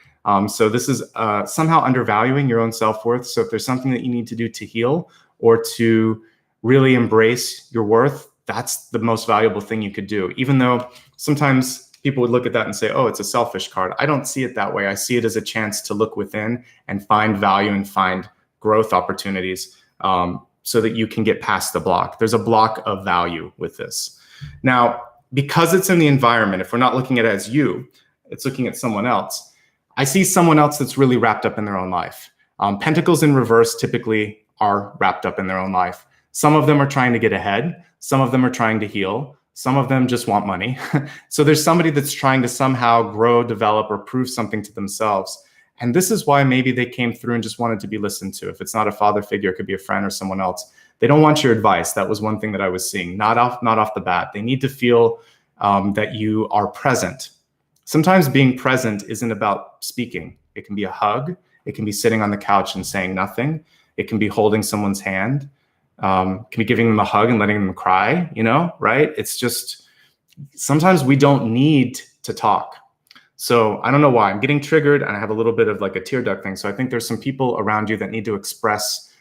So this is somehow undervaluing your own self-worth. So if there's something that you need to do to heal or to really embrace your worth, that's the most valuable thing you could do. Even though sometimes people would look at that and say, oh, it's a selfish card. I don't see it that way. I see it as a chance to look within and find value and find growth opportunities so that you can get past the block. There's a block of value with this. Now, because it's in the environment, if we're not looking at it as you, it's looking at someone else. I see someone else that's really wrapped up in their own life. Pentacles in reverse typically are wrapped up in their own life. Some of them are trying to get ahead. Some of them are trying to heal. Some of them just want money. So there's somebody that's trying to somehow grow, develop, or prove something to themselves. And this is why maybe they came through and just wanted to be listened to. If it's not a father figure, it could be a friend or someone else. They don't want your advice. That was one thing that I was seeing, not off the bat. They need to feel that you are present. Sometimes being present isn't about speaking. It can be a hug. It can be sitting on the couch and saying nothing. It can be holding someone's hand. Can be giving them a hug and letting them cry, right? It's just, sometimes we don't need to talk. So I don't know why I'm getting triggered, and I have a little bit of like a tear duct thing. So I think there's some people around you that need to express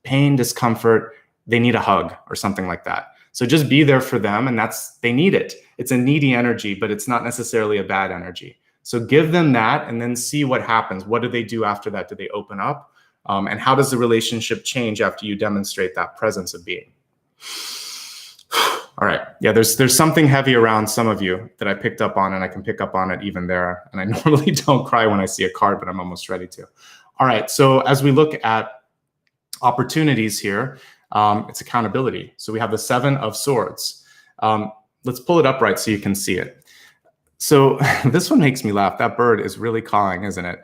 pain, discomfort. They need a hug or something like that. So just be there for them, and they need it. It's a needy energy, but it's not necessarily a bad energy. So give them that and then see what happens. What do they do after that? Do they open up? And how does the relationship change after you demonstrate that presence of being? All right. Yeah, there's something heavy around some of you that I picked up on, and I can pick up on it even there. And I normally don't cry when I see a card, but I'm almost ready to. All right. So as we look at opportunities here, it's accountability. So we have the 7 of Swords. Let's pull it upright so you can see it. So this one makes me laugh. That bird is really cawing, isn't it?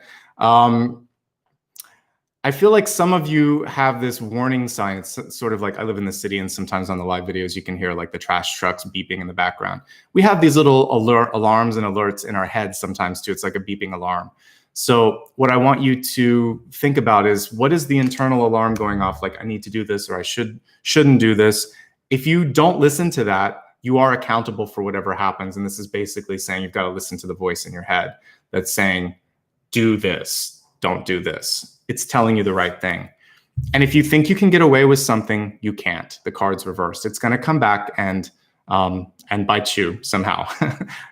I feel like some of you have this warning sign. It's sort of like, I live in the city, and sometimes on the live videos, you can hear like the trash trucks beeping in the background. We have these little alarms and alerts in our heads sometimes too. It's like a beeping alarm. So what I want you to think about is, what is the internal alarm going off? Like, I need to do this, or I shouldn't do this. If you don't listen to that, you are accountable for whatever happens. And this is basically saying you've got to listen to the voice in your head that's saying, do this, don't do this. It's telling you the right thing. And if you think you can get away with something, you can't. The card's reversed. It's going to come back and bite you somehow.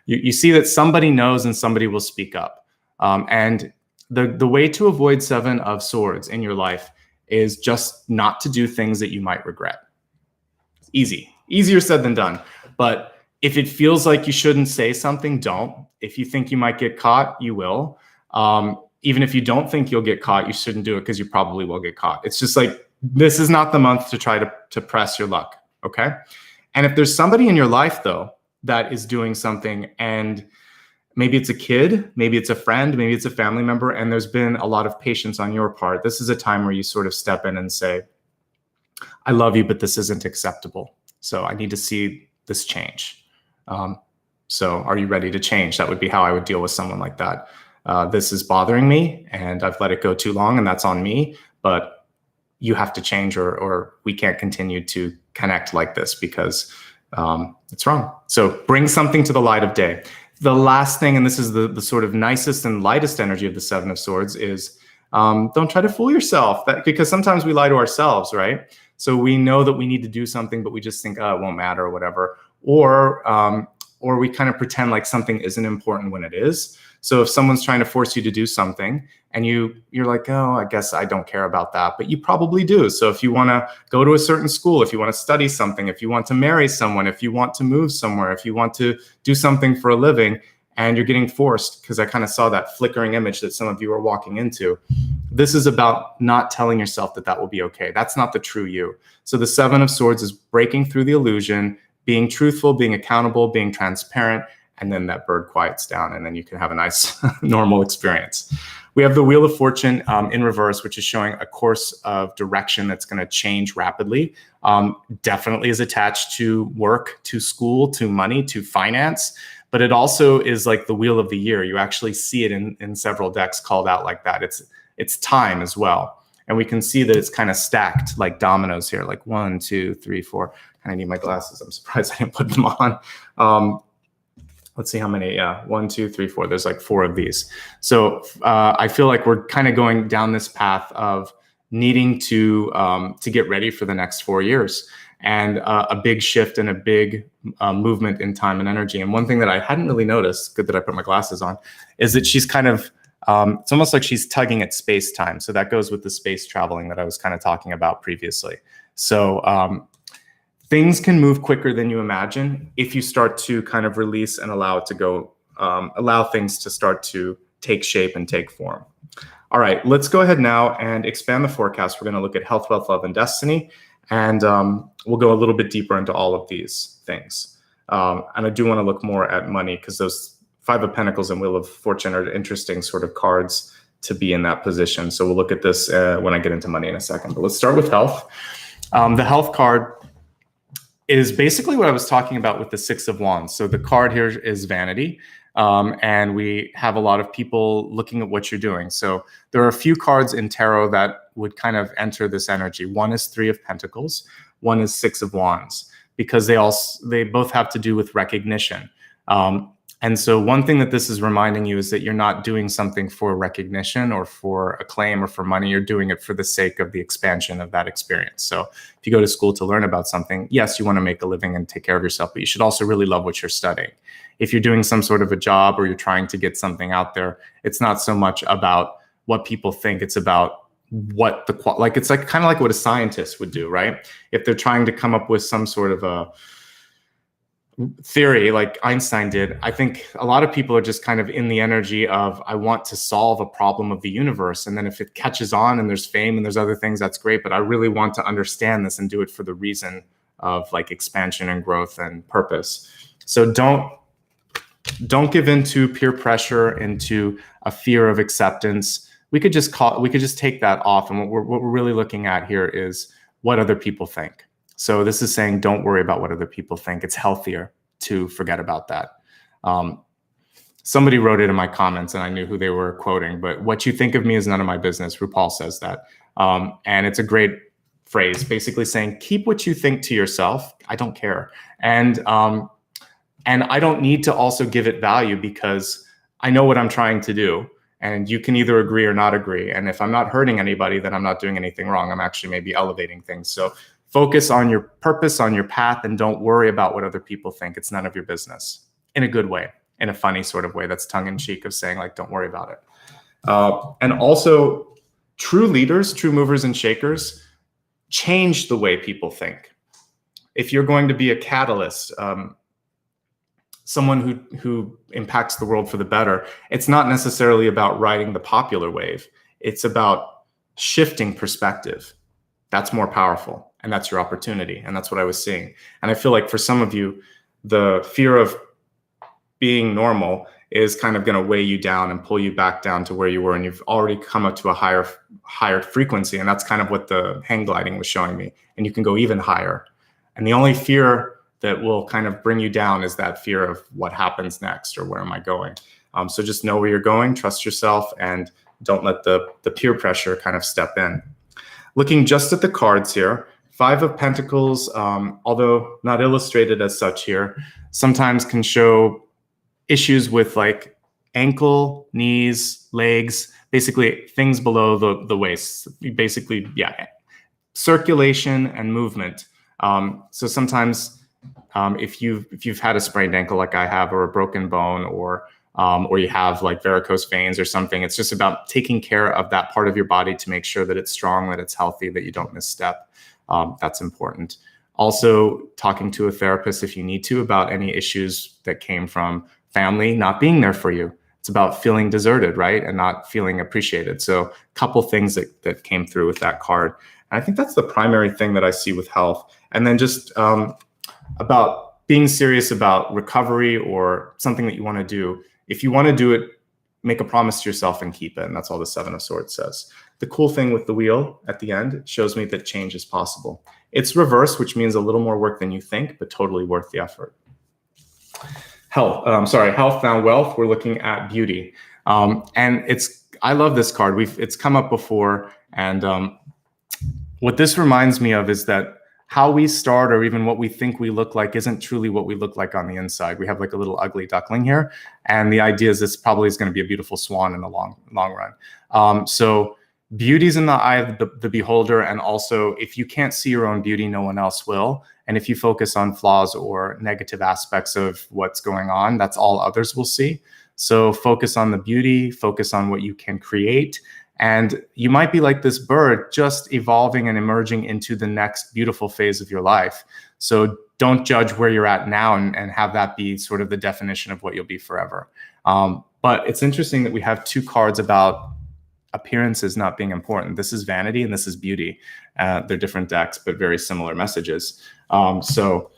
You see that somebody knows and somebody will speak up. And the way to avoid 7 of Swords in your life is just not to do things that you might regret. Easy. Easier said than done. But if it feels like you shouldn't say something, don't. If you think you might get caught, you will. Even if you don't think you'll get caught, you shouldn't do it, because you probably will get caught. It's just like, this is not the month to try to press your luck, okay? And if there's somebody in your life, though, that is doing something, and maybe it's a kid, maybe it's a friend, maybe it's a family member, and there's been a lot of patience on your part, this is a time where you sort of step in and say, I love you, but this isn't acceptable. So I need to see this change. So are you ready to change? That would be how I would deal with someone like that. This is bothering me, and I've let it go too long, and that's on me, but you have to change, or we can't continue to connect like this, because it's wrong. So bring something to the light of day. The last thing, and this is the sort of nicest and lightest energy of the 7 of Swords, is don't try to fool yourself, because sometimes we lie to ourselves, right? So we know that we need to do something, but we just think, oh, it won't matter or whatever. Or we kind of pretend like something isn't important when it is. So if someone's trying to force you to do something, and you're like, oh, I guess I don't care about that, but you probably do. So if you want to go to a certain school, if you want to study something, if you want to marry someone, if you want to move somewhere, if you want to do something for a living, and you're getting forced, because I kind of saw that flickering image that some of you are walking into. This is about not telling yourself that that will be okay. That's not the true you. So the Seven of Swords is breaking through the illusion, being truthful, being accountable, being transparent, and then that bird quiets down, and then you can have a nice normal experience. We have the Wheel of Fortune in reverse, which is showing a course of direction that's going to change rapidly. Definitely is attached to work, to school, to money, to finance, but it also is like the Wheel of the Year. You actually see it in several decks called out like that. It's time as well. And we can see that it's kind of stacked like dominoes here, like 1, 2, 3, 4. I need my glasses. I'm surprised I didn't put them on. Let's see how many. Yeah, 1, 2, 3, 4. There's like 4 of these. So I feel like we're kind of going down this path of needing to get ready for the next 4 years, and a big shift and a big movement in time and energy. And one thing that I hadn't really noticed, good that I put my glasses on, is that she's kind of, it's almost like she's tugging at space time. So that goes with the space traveling that I was kind of talking about previously. So things can move quicker than you imagine if you start to kind of release and allow it to go, allow things to start to take shape and take form. All right, let's go ahead now and expand the forecast. We're going to look at health, wealth, love, and destiny. And we'll go a little bit deeper into all of these things. And I do want to look more at money, because those Five of Pentacles and Wheel of Fortune are interesting sort of cards to be in that position. So we'll look at this when I get into money in a second. But let's start with health. The health card is basically what I was talking about with the Six of Wands. So the card here is vanity. And we have a lot of people looking at what you're doing. So there are a few cards in tarot that would kind of enter this energy. One is Three of Pentacles. One is Six of Wands, because they both have to do with recognition. And so one thing that this is reminding you is that you're not doing something for recognition or for acclaim or for money. You're doing it for the sake of the expansion of that experience. So if you go to school to learn about something, yes, you want to make a living and take care of yourself, but you should also really love what you're studying. If you're doing some sort of a job or you're trying to get something out there, it's not so much about what people think. It's about what it's like kind of like what a scientist would do, right? If they're trying to come up with some sort of a theory like Einstein did, I think a lot of people are just kind of in the energy of, I want to solve a problem of the universe. And then if it catches on and there's fame and there's other things, that's great. But I really want to understand this and do it for the reason of like expansion and growth and purpose. So don't give into peer pressure, into a fear of acceptance. We could just take that off. And what we're really looking at here is what other people think. So this is saying, don't worry about what other people think. It's healthier to forget about that. Somebody wrote it in my comments and I knew who they were quoting, but what you think of me is none of my business. RuPaul says that. And it's a great phrase, basically saying, keep what you think to yourself. I don't care. And I don't need to also give it value, because I know what I'm trying to do. And you can either agree or not agree. And if I'm not hurting anybody, then I'm not doing anything wrong. I'm actually maybe elevating things. So focus on your purpose, on your path, and don't worry about what other people think. It's none of your business, in a good way, in a funny sort of way. That's tongue in cheek of saying like, don't worry about it. And also true leaders, true movers and shakers change the way people think. If you're going to be a catalyst, someone who impacts the world for the better, it's not necessarily about riding the popular wave. It's about shifting perspective. That's more powerful. And that's your opportunity. And that's what I was seeing. And I feel like for some of you, the fear of being normal is kind of going to weigh you down and pull you back down to where you were. And you've already come up to a higher frequency. And that's kind of what the hang gliding was showing me. And you can go even higher. And the only fear that will kind of bring you down is that fear of what happens next, or where am I going? So just know where you're going, trust yourself, and don't let the peer pressure kind of step in. Looking just at the cards here, Five of Pentacles, although not illustrated as such here, sometimes can show issues with like ankle, knees, legs, basically things below the waist. Basically, yeah, circulation and movement. So sometimes if you've had a sprained ankle like I have, or a broken bone, or you have like varicose veins or something, it's just about taking care of that part of your body to make sure that it's strong, that it's healthy, that you don't misstep. That's important. Also, talking to a therapist if you need to about any issues that came from family not being there for you. It's about feeling deserted, right? And not feeling appreciated. So a couple things that came through with that card. And I think that's the primary thing that I see with health. And then just about being serious about recovery or something that you want to do. If you want to do it, make a promise to yourself and keep it. And that's all the Seven of Swords says. The cool thing with the wheel at the end shows me that change is possible. It's reverse, which means a little more work than you think, but totally worth the effort. Health, now wealth, we're looking at beauty. And I love this card. It's come up before. And what this reminds me of is that how we start or even what we think we look like isn't truly what we look like on the inside. We have like a little ugly duckling here. And the idea is this probably is going to be a beautiful swan in the long run. So beauty's in the eye of the beholder. And also, if you can't see your own beauty, no one else will. And if you focus on flaws or negative aspects of what's going on, that's all others will see. So focus on the beauty, focus on what you can create. And you might be like this bird, just evolving and emerging into the next beautiful phase of your life. So don't judge where you're at now and have that be sort of the definition of what you'll be forever. But it's interesting that we have two cards about appearances not being important. This is vanity and this is beauty. They're different decks, but very similar messages. So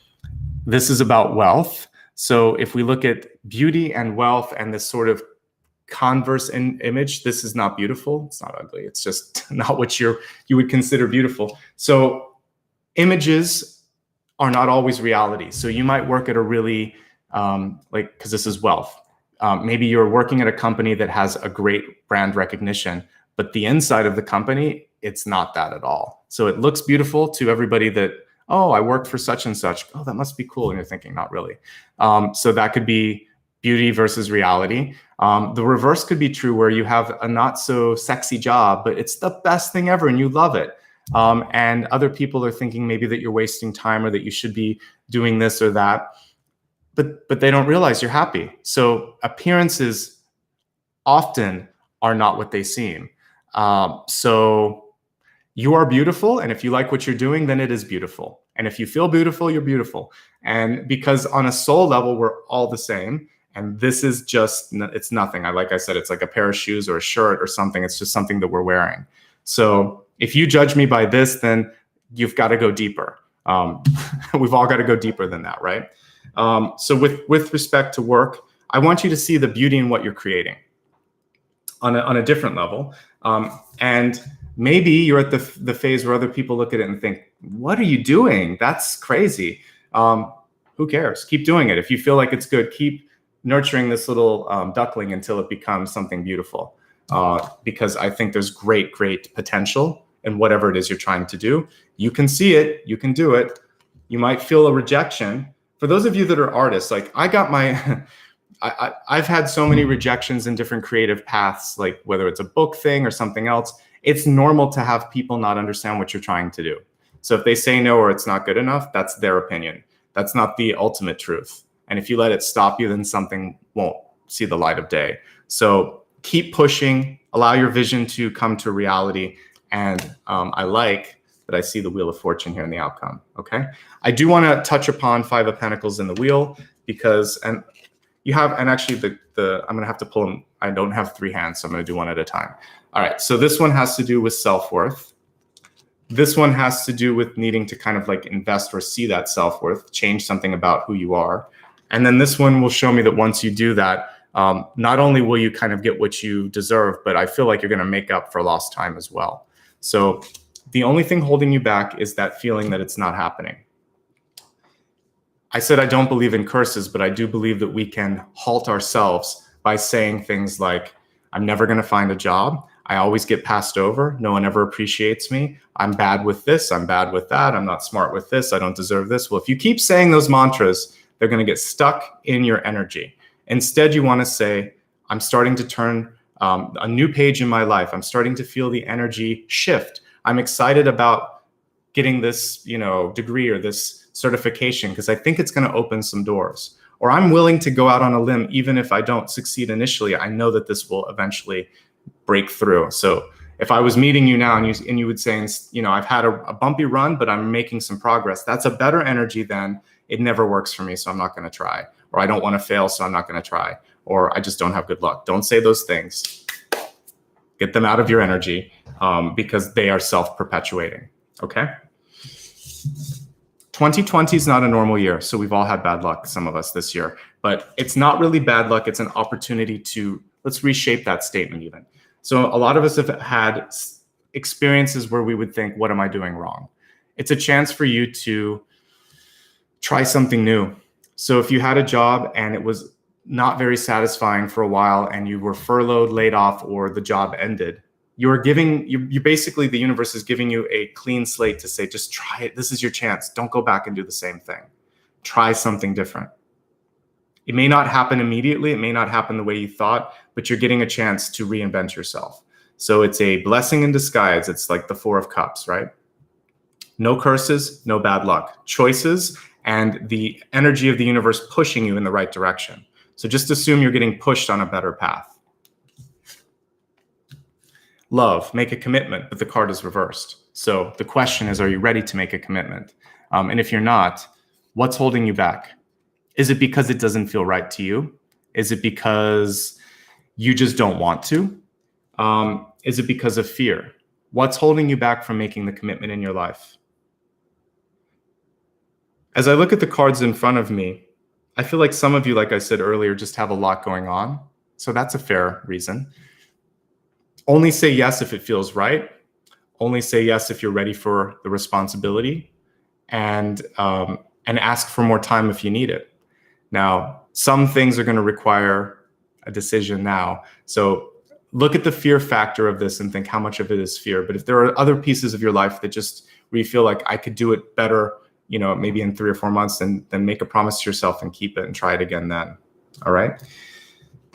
this is about wealth. So if we look at beauty and wealth and this sort of converse image, this is not beautiful. It's not ugly. It's just not what you would consider beautiful. So images are not always reality. So you might work at a really, because this is wealth. Maybe you're working at a company that has a great brand recognition, but the inside of the company, it's not that at all. So it looks beautiful to everybody that, oh, I worked for such and such. Oh, that must be cool. And you're thinking, not really. So that could be beauty versus reality. The reverse could be true where you have a not so sexy job, but it's the best thing ever and you love it. And other people are thinking maybe that you're wasting time or that you should be doing this or that. But they don't realize you're happy. So appearances often are not what they seem. So you are beautiful. And if you like what you're doing, then it is beautiful. And if you feel beautiful, you're beautiful. And because on a soul level, we're all the same. And this is just, it's nothing. Like I said, it's like a pair of shoes or a shirt or something. It's just something that we're wearing. So if you judge me by this, then you've got to go deeper. We've all got to go deeper than that, right? So with respect to work, I want you to see the beauty in what you're creating on a different level. And maybe you're at the phase where other people look at it and think, what are you doing? That's crazy. Who cares? Keep doing it. If you feel like it's good, keep nurturing this little duckling until it becomes something beautiful. Because I think there's great potential in whatever it is you're trying to do. You can see it, you can do it. You might feel a rejection. For those of you that are artists, like I got my, I've had so many rejections in different creative paths, like whether it's a book thing or something else. It's normal to have people not understand what you're trying to do. So if they say no or it's not good enough, that's their opinion. That's not the ultimate truth. And if you let it stop you, then something won't see the light of day. So keep pushing, allow your vision to come to reality. And I like that I see the Wheel of Fortune here in the outcome, okay? I do want to touch upon Five of Pentacles in the wheel because, and actually I'm going to have to pull them. I don't have three hands, so I'm going to do one at a time. All right, so this one has to do with self-worth. This one has to do with needing to kind of like invest or see that self-worth, change something about who you are. And then this one will show me that once you do that, not only will you kind of get what you deserve, but I feel like you're going to make up for lost time as well. So the only thing holding you back is that feeling that it's not happening. I said I don't believe in curses, but I do believe that we can halt ourselves by saying things like, I'm never going to find a job. I always get passed over. No one ever appreciates me. I'm bad with this. I'm bad with that. I'm not smart with this. I don't deserve this. Well, if you keep saying those mantras, they're going to get stuck in your energy. Instead, you want to say, I'm starting to turn a new page in my life. I'm starting to feel the energy shift. I'm excited about getting this, degree or this certification because I think it's going to open some doors. Or I'm willing to go out on a limb even if I don't succeed initially. I know that this will eventually break through. So if I was meeting you now and you would say, I've had a bumpy run, but I'm making some progress. That's a better energy than it never works for me, so I'm not going to try. or I don't want to fail, so I'm not going to try, or I just don't have good luck. Don't say those things. Get them out of your energy because they are self-perpetuating, okay? 2020 is not a normal year, so we've all had bad luck, some of us this year, but it's not really bad luck. It's an opportunity to, let's reshape that statement even. So a lot of us have had experiences where we would think, what am I doing wrong? It's a chance for you to try something new. So if you had a job and it was not very satisfying for a while and you were furloughed, laid off, or the job ended, you basically, the universe is giving you a clean slate to say, just try it. This is your chance. Don't go back and do the same thing. Try something different. It may not happen immediately. It may not happen the way you thought, but you're getting a chance to reinvent yourself. So it's a blessing in disguise. It's like the Four of Cups, right? No curses, no bad luck. Choices and the energy of the universe pushing you in the right direction. So just assume you're getting pushed on a better path. Love, make a commitment, but the card is reversed. So the question is, are you ready to make a commitment? And if you're not, what's holding you back? Is it because it doesn't feel right to you? Is it because you just don't want to? Is it because of fear? What's holding you back from making the commitment in your life? As I look at the cards in front of me, I feel like some of you, like I said earlier, just have a lot going on. So that's a fair reason. Only say yes if it feels right. Only say yes if you're ready for the responsibility, and ask for more time if you need it. Now, some things are going to require a decision now. So look at the fear factor of this and think how much of it is fear. But if there are other pieces of your life that just where you feel like I could do it better, maybe in 3 or 4 months, then make a promise to yourself and keep it and try it again then. All right.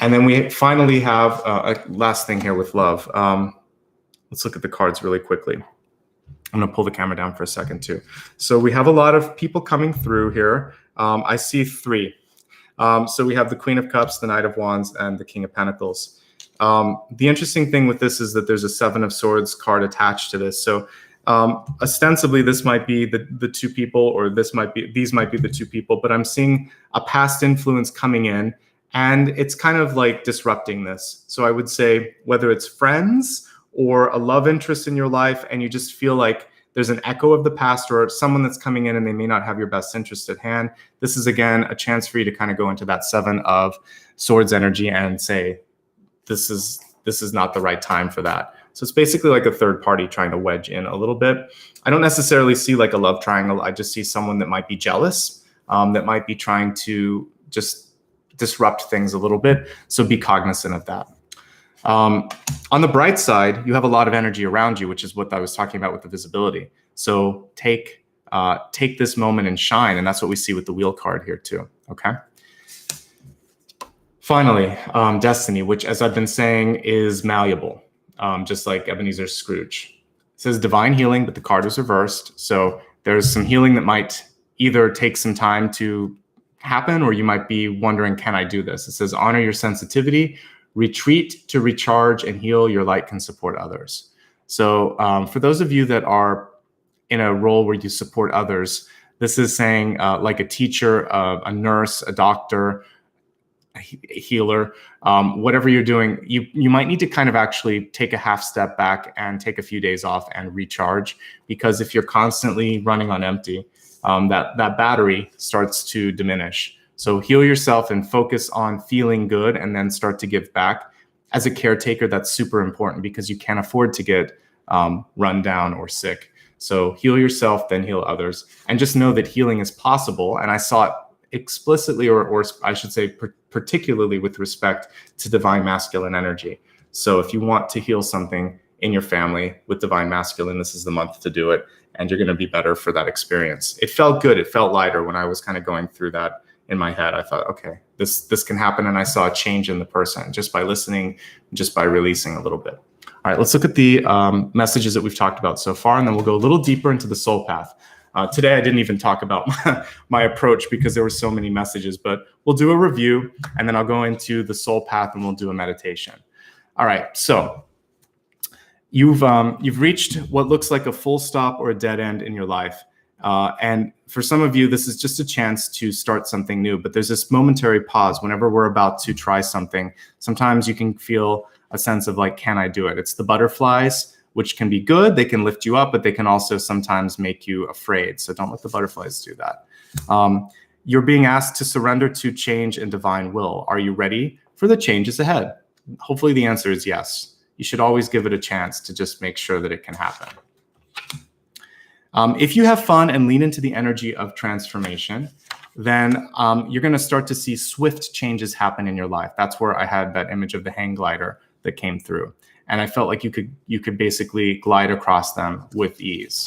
And then we finally have a last thing here with love. Let's look at the cards really quickly. I'm going to pull the camera down for a second too. So we have a lot of people coming through here. I see 3. So we have the Queen of Cups, the Knight of Wands, and the King of Pentacles. The interesting thing with this is that there's a 7 of Swords card attached to this. So ostensibly this might be the 2 people, or these might be the 2 people, but I'm seeing a past influence coming in, and it's kind of like disrupting this. So I would say whether it's friends or a love interest in your life, and you just feel like there's an echo of the past, or someone that's coming in and they may not have your best interest at hand, this is again a chance for you to kind of go into that 7 of Swords energy and say, this is not the right time for that. So it's basically like a third party trying to wedge in a little bit. I don't necessarily see like a love triangle. I just see someone that might be jealous, that might be trying to just disrupt things a little bit. So be cognizant of that. On the bright side, you have a lot of energy around you, which is what I was talking about with the visibility. So take this moment and shine. And that's what we see with the Wheel card here too. Okay. Finally, destiny, which, as I've been saying, is malleable, just like Ebenezer's Scrooge. It says divine healing, but the card is reversed. So there's some healing that might either take some time to happen, or you might be wondering, can I do this? It says honor your sensitivity, retreat to recharge and heal. Your light can support others. So for those of you that are in a role where you support others, this is saying like a teacher, a nurse, a doctor, a healer, whatever you're doing, you might need to kind of actually take a half step back and take a few days off and recharge, because if you're constantly running on empty, that battery starts to diminish. So heal yourself and focus on feeling good, and then start to give back. As a caretaker, that's super important because you can't afford to get run down or sick. So heal yourself, then heal others. And just know that healing is possible. And I saw it explicitly, or I should say particularly with respect to divine masculine energy. So if you want to heal something in your family with divine masculine, this is the month to do it. And you're going to be better for that experience. It felt good. It felt lighter when I was kind of going through that in my head. I thought, okay, this can happen. And I saw a change in the person just by listening, just by releasing a little bit. All right, let's look at the messages that we've talked about so far, and then we'll go a little deeper into the soul path. Today, I didn't even talk about my approach because there were so many messages, but we'll do a review, and then I'll go into the soul path and we'll do a meditation. All right, so you've reached what looks like a full stop or a dead end in your life. And for some of you, this is just a chance to start something new, but there's this momentary pause whenever we're about to try something. Sometimes you can feel a sense of like, can I do it? It's the butterflies, which can be good. They can lift you up, but they can also sometimes make you afraid. So don't let the butterflies do that. You're being asked to surrender to change and divine will. Are you ready for the changes ahead? Hopefully the answer is yes. You should always give it a chance to just make sure that it can happen. If you have fun and lean into the energy of transformation, then you're going to start to see swift changes happen in your life. That's where I had that image of the hang glider that came through. And I felt like you could basically glide across them with ease.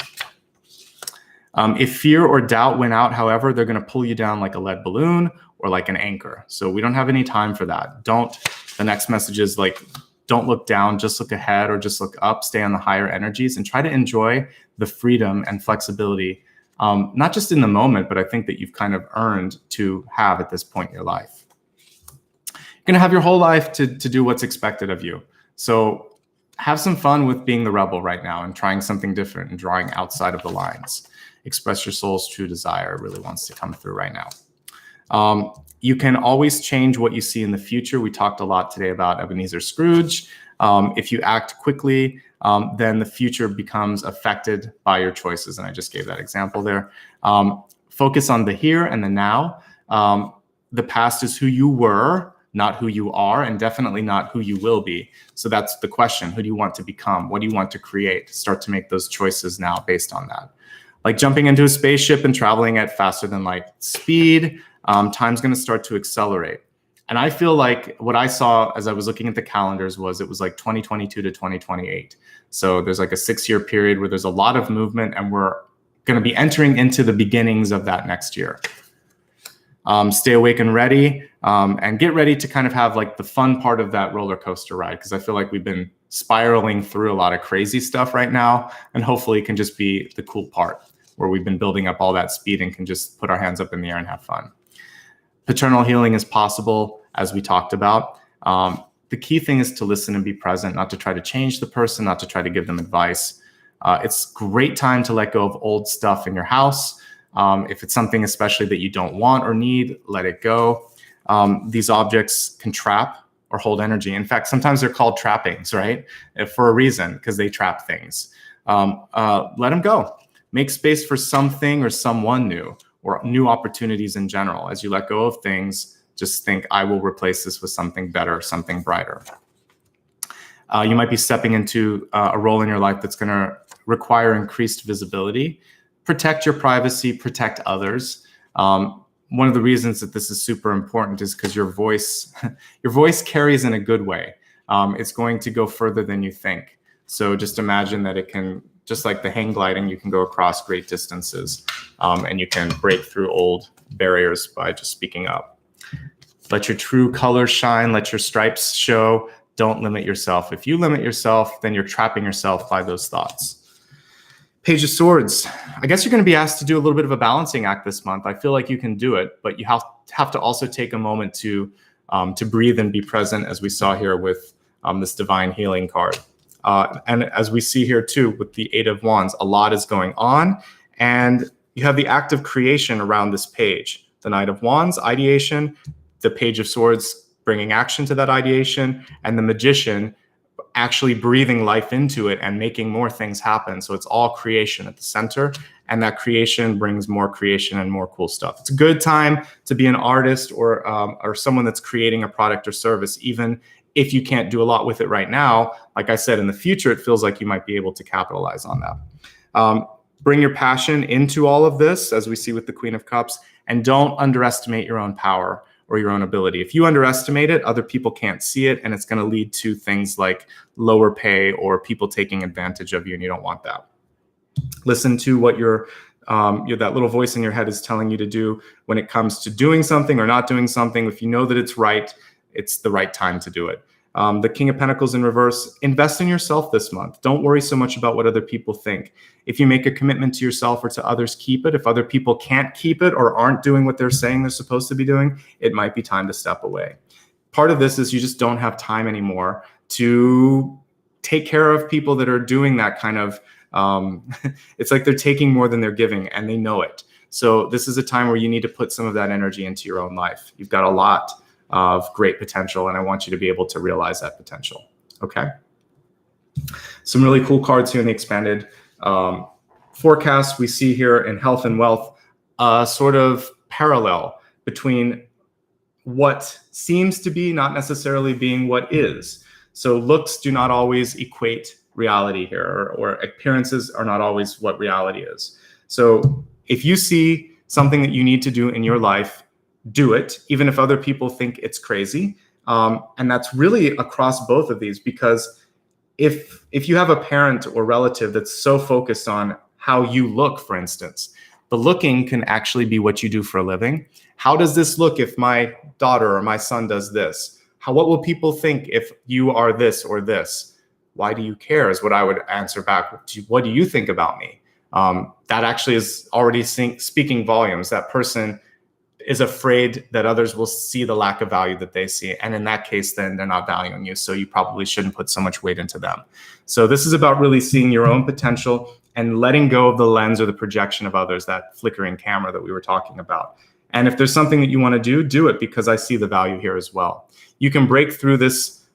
If fear or doubt win out, however, they're going to pull you down like a lead balloon or like an anchor. So we don't have any time for that. The next message is like, don't look down, just look ahead or just look up, stay on the higher energies and try to enjoy the freedom and flexibility, not just in the moment, but I think that you've kind of earned to have at this point in your life. You're going to have your whole life to do what's expected of you. So have some fun with being the rebel right now and trying something different and drawing outside of the lines. Express your soul's true desire. It really wants to come through right now. You can always change what you see in the future. We talked a lot today about Ebenezer Scrooge. If you act quickly, then the future becomes affected by your choices. And I just gave that example there. Focus on the here and the now. The past is who you were, not who you are, and definitely not who you will be. So that's the question. Who do you want to become? What do you want to create? Start to make those choices now based on that. Like jumping into a spaceship and traveling at faster than light speed, time's going to start to accelerate. And I feel like what I saw as I was looking at the calendars was it was like 2022 to 2028. So there's like a 6-year period where there's a lot of movement and we're going to be entering into the beginnings of that next year. Stay awake and ready, and get ready to kind of have like the fun part of that roller coaster ride, because I feel like we've been spiraling through a lot of crazy stuff right now, and hopefully it can just be the cool part where we've been building up all that speed and can just put our hands up in the air and have fun. Paternal healing is possible, as we talked about. The key thing is to listen and be present, not to try to change the person, not to try to give them advice. It's a great time to let go of old stuff in your house. If it's something especially that you don't want or need, let it go. These objects can trap or hold energy. In fact, sometimes they're called trappings, right? For a reason, because they trap things. Let them go. Make space for something or someone new, or new opportunities in general. As you let go of things, just think, I will replace this with something better, something brighter. You might be stepping into a role in your life that's going to require increased visibility. Protect your privacy, protect others. One of the reasons that this is super important is because your voice carries in a good way. It's going to go further than you think. So just imagine that it can, just like the hang gliding, you can go across great distances, and you can break through old barriers by just speaking up. Let your true colors shine, let your stripes show. Don't limit yourself. If you limit yourself, then you're trapping yourself by those thoughts. Page of Swords. I guess you're going to be asked to do a little bit of a balancing act this month. I feel like you can do it, but you have to also take a moment to breathe and be present, as we saw here with this divine healing card. And as we see here too with the 8 of Wands, a lot is going on, and you have the act of creation around this page. The Knight of Wands, ideation, the Page of Swords, bringing action to that ideation, and the Magician actually breathing life into it and making more things happen. So it's all creation at the center, and that creation brings more creation and more cool stuff. It's a good time to be an artist or someone that's creating a product or service, even if you can't do a lot with it right now. Like I said, in the future, it feels like you might be able to capitalize on that. Bring your passion into all of this, as we see with the Queen of Cups, and don't underestimate your own power or your own ability. If you underestimate it, other people can't see it, and it's going to lead to things like lower pay or people taking advantage of you, and you don't want that. Listen to what that little voice in your head is telling you to do when it comes to doing something or not doing something. If you know that it's right, it's the right time to do it. The King of Pentacles in reverse, invest in yourself this month. Don't worry so much about what other people think. If you make a commitment to yourself or to others, keep it. If other people can't keep it or aren't doing what they're saying they're supposed to be doing, it might be time to step away. Part of this is you just don't have time anymore to take care of people that are doing that kind of It's like they're taking more than they're giving, and they know it. So this is a time where you need to put some of that energy into your own life. You've got a lot of great potential, and I want you to be able to realize that potential. Okay. Some really cool cards here in the expanded forecast. We see here in health and wealth a sort of parallel between what seems to be not necessarily being what is. So looks do not always equate reality here, or appearances are not always what reality is. So if you see something that you need to do in your life, do it, even if other people think it's crazy. And that's really across both of these, because if you have a parent or relative that's so focused on how you look, for instance, the looking can actually be what you do for a living. How does this look if my daughter or my son does this? What will people think if you are this or this? Why do you care is what I would answer back. What do you think about me? That actually is already speaking volumes. That person is afraid that others will see the lack of value that they see. And in that case, then they're not valuing you. So you probably shouldn't put so much weight into them. So this is about really seeing your own potential and letting go of the lens or the projection of others, that flickering camera that we were talking about. And if there's something that you want to do, do it, because I see the value here as well. You can break through this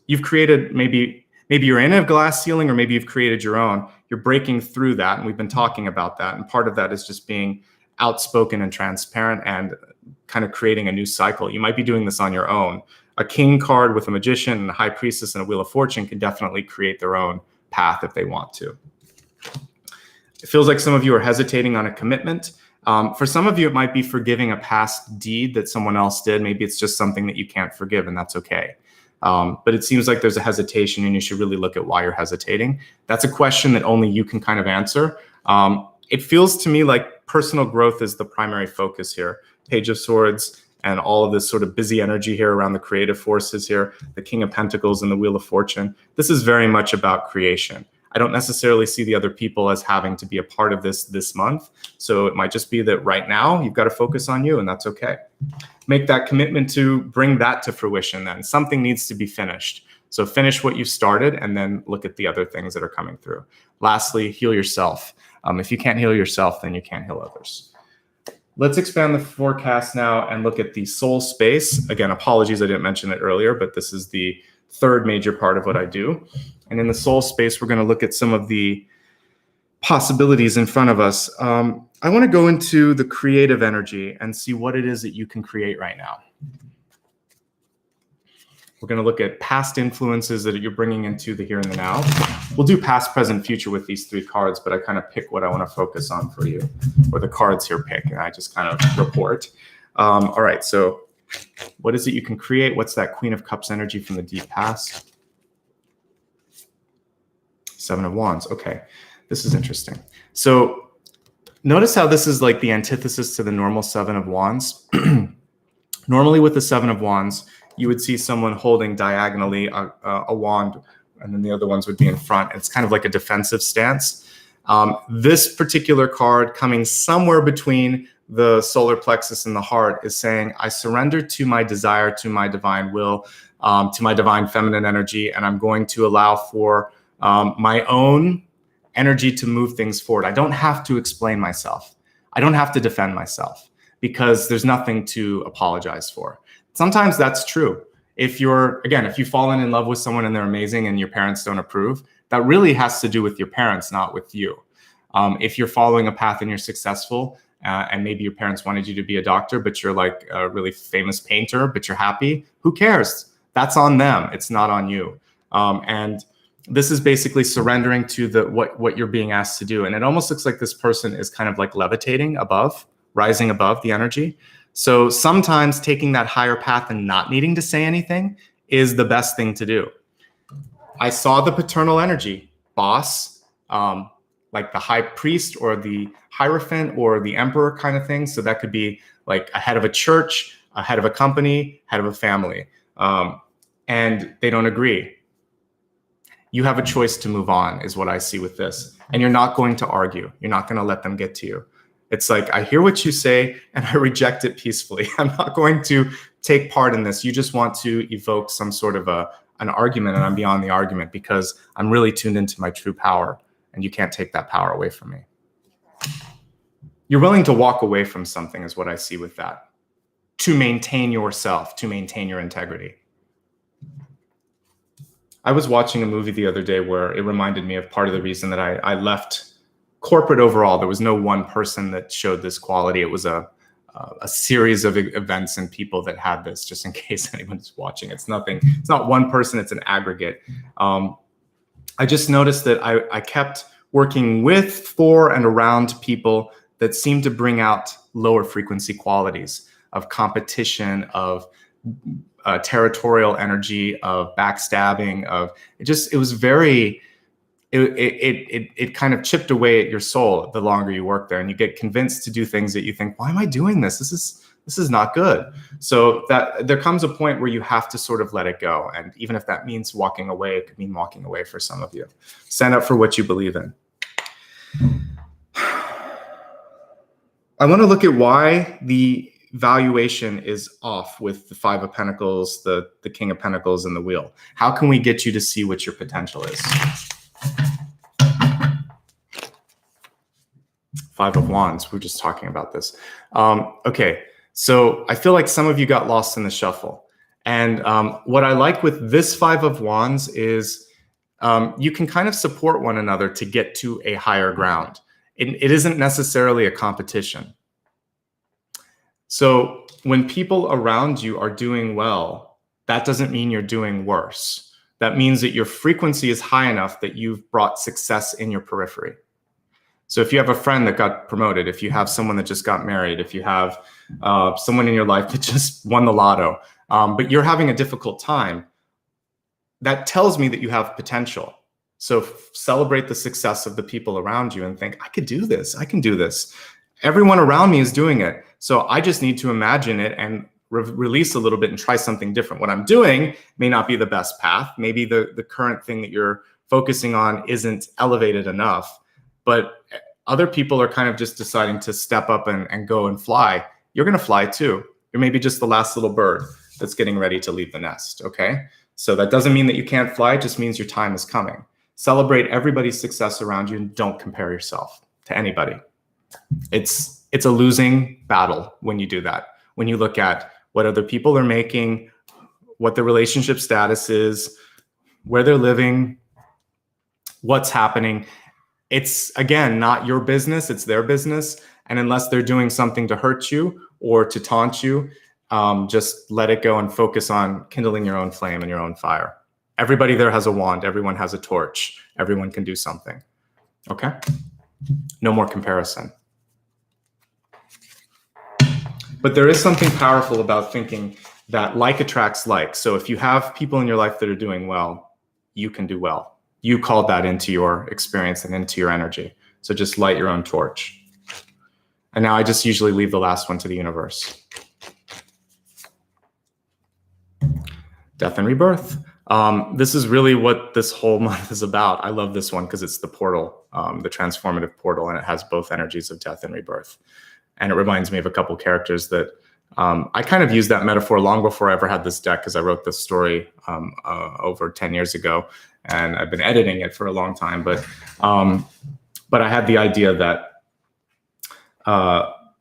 you've created, maybe you're in a glass ceiling, or maybe you've created your own. You're breaking through that. And we've been talking about that. And part of that is just being outspoken and transparent and kind of creating a new cycle. You might be doing this on your own. A king card with a magician and a high priestess and a wheel of fortune can definitely create their own path if they want to. It feels like some of you are hesitating on a commitment. For some of you, it might be forgiving a past deed that someone else did. Maybe it's just something that you can't forgive, and that's okay. But it seems like there's a hesitation, and you should really look at why you're hesitating. That's a question that only you can kind of answer. It feels to me like personal growth is the primary focus here. Page of Swords and all of this sort of busy energy here around the creative forces here, the King of Pentacles and the Wheel of Fortune. This is very much about creation. I don't necessarily see the other people as having to be a part of this month. So it might just be that right now you've got to focus on you, and that's okay. Make that commitment to bring that to fruition then. Something needs to be finished. So finish what you started and then look at the other things that are coming through. Lastly, heal yourself. If you can't heal yourself, then you can't heal others. Let's expand the forecast now and look at the soul space. Again, apologies, I didn't mention it earlier, but this is the third major part of what I do. And in the soul space, we're going to look at some of the possibilities in front of us. I want to go into the creative energy and see what it is that you can create right now. We're going to look at past influences that you're bringing into the here and the now. We'll do past, present, future with these three cards, but I kind of pick what I want to focus on for you, or the cards here pick, and I just kind of report. All right, so what is it you can create? What's that Queen of Cups energy from the deep past? Seven of Wands. Okay, this is interesting. So notice how this is like the antithesis to the normal Seven of Wands. Normally with the Seven of Wands, you would see someone holding diagonally a wand, and then the other ones would be in front. It's kind of like a defensive stance. This particular card, coming somewhere between the solar plexus and the heart, is saying, I surrender to my desire, to my divine will, to my divine feminine energy, and I'm going to allow for my own energy to move things forward. I don't have to explain myself. I don't have to defend myself, because there's nothing to apologize for. Sometimes that's true. If you've fallen in love with someone and they're amazing and your parents don't approve, that really has to do with your parents, not with you. If you're following a path and you're successful, and maybe your parents wanted you to be a doctor, but you're like a really famous painter, but you're happy, who cares? That's on them. It's not on you. And this is basically surrendering to what you're being asked to do. And it almost looks like this person is kind of like levitating above, rising above the energy. So sometimes taking that higher path and not needing to say anything is the best thing to do. I saw the paternal energy, boss, like the high priest or the hierophant or the emperor kind of thing. So that could be like a head of a church, a head of a company, head of a family. And they don't agree. You have a choice to move on, is what I see with this. And you're not going to argue. You're not going to let them get to you. It's like, I hear what you say and I reject it peacefully. I'm not going to take part in this. You just want to evoke some sort of a an argument and I'm beyond the argument because I'm really tuned into my true power, and you can't take that power away from me. You're willing to walk away from something is what I see with that, to maintain yourself, to maintain your integrity. I was watching a movie the other day where it reminded me of part of the reason that I left corporate overall. There was no one person that showed this quality. It was a series of events and people that had this, just in case anyone's watching. It's not one person, it's an aggregate. I just noticed that I kept working with, for, and around people that seemed to bring out lower frequency qualities of competition, of territorial energy, of backstabbing, it kind of chipped away at your soul the longer you work there, and you get convinced to do things that you think, why am I doing this? This is not good. So that there comes a point where you have to sort of let it go. And even if that means walking away, it could mean walking away for some of you. Stand up for what you believe in. I want to look at why the valuation is off with the Five of Pentacles, the King of Pentacles, and the Wheel. How can we get you to see what your potential is? Five of Wands. We were just talking about this. Okay, so I feel like some of you got lost in the shuffle. And what I like with this Five of Wands is you can kind of support one another to get to a higher ground. It isn't necessarily a competition. So when people around you are doing well, that doesn't mean you're doing worse. That means that your frequency is high enough that you've brought success in your periphery. So if you have a friend that got promoted, if you have someone that just got married, if you have someone in your life that just won the lotto, but you're having a difficult time, that tells me that you have potential. So celebrate the success of the people around you and think, I could do this. I can do this. Everyone around me is doing it. So I just need to imagine it and release a little bit and try something different. What I'm doing may not be the best path. Maybe the current thing that you're focusing on isn't elevated enough, but other people are kind of just deciding to step up and go and fly. You're going to fly too. You're maybe just the last little bird that's getting ready to leave the nest. Okay. So that doesn't mean that you can't fly. It just means your time is coming. Celebrate everybody's success around you and don't compare yourself to anybody. It's a losing battle when you do that. When you look at what other people are making, what the relationship status is, where they're living, what's happening. It's, again, not your business, it's their business. And unless they're doing something to hurt you or to taunt you, just let it go and focus on kindling your own flame and your own fire. Everybody there has a wand. Everyone has a torch. Everyone can do something. Okay? No more comparison. But there is something powerful about thinking that like attracts like. So if you have people in your life that are doing well, you can do well. You called that into your experience and into your energy. So just light your own torch. And now I just usually leave the last one to the universe. Death and rebirth. This is really what this whole month is about. I love this one because it's the portal, the transformative portal, and it has both energies of death and rebirth. And it reminds me of a couple characters that I kind of used that metaphor long before I ever had this deck, because I wrote this story over 10 years ago, and I've been editing it for a long time. But I had the idea that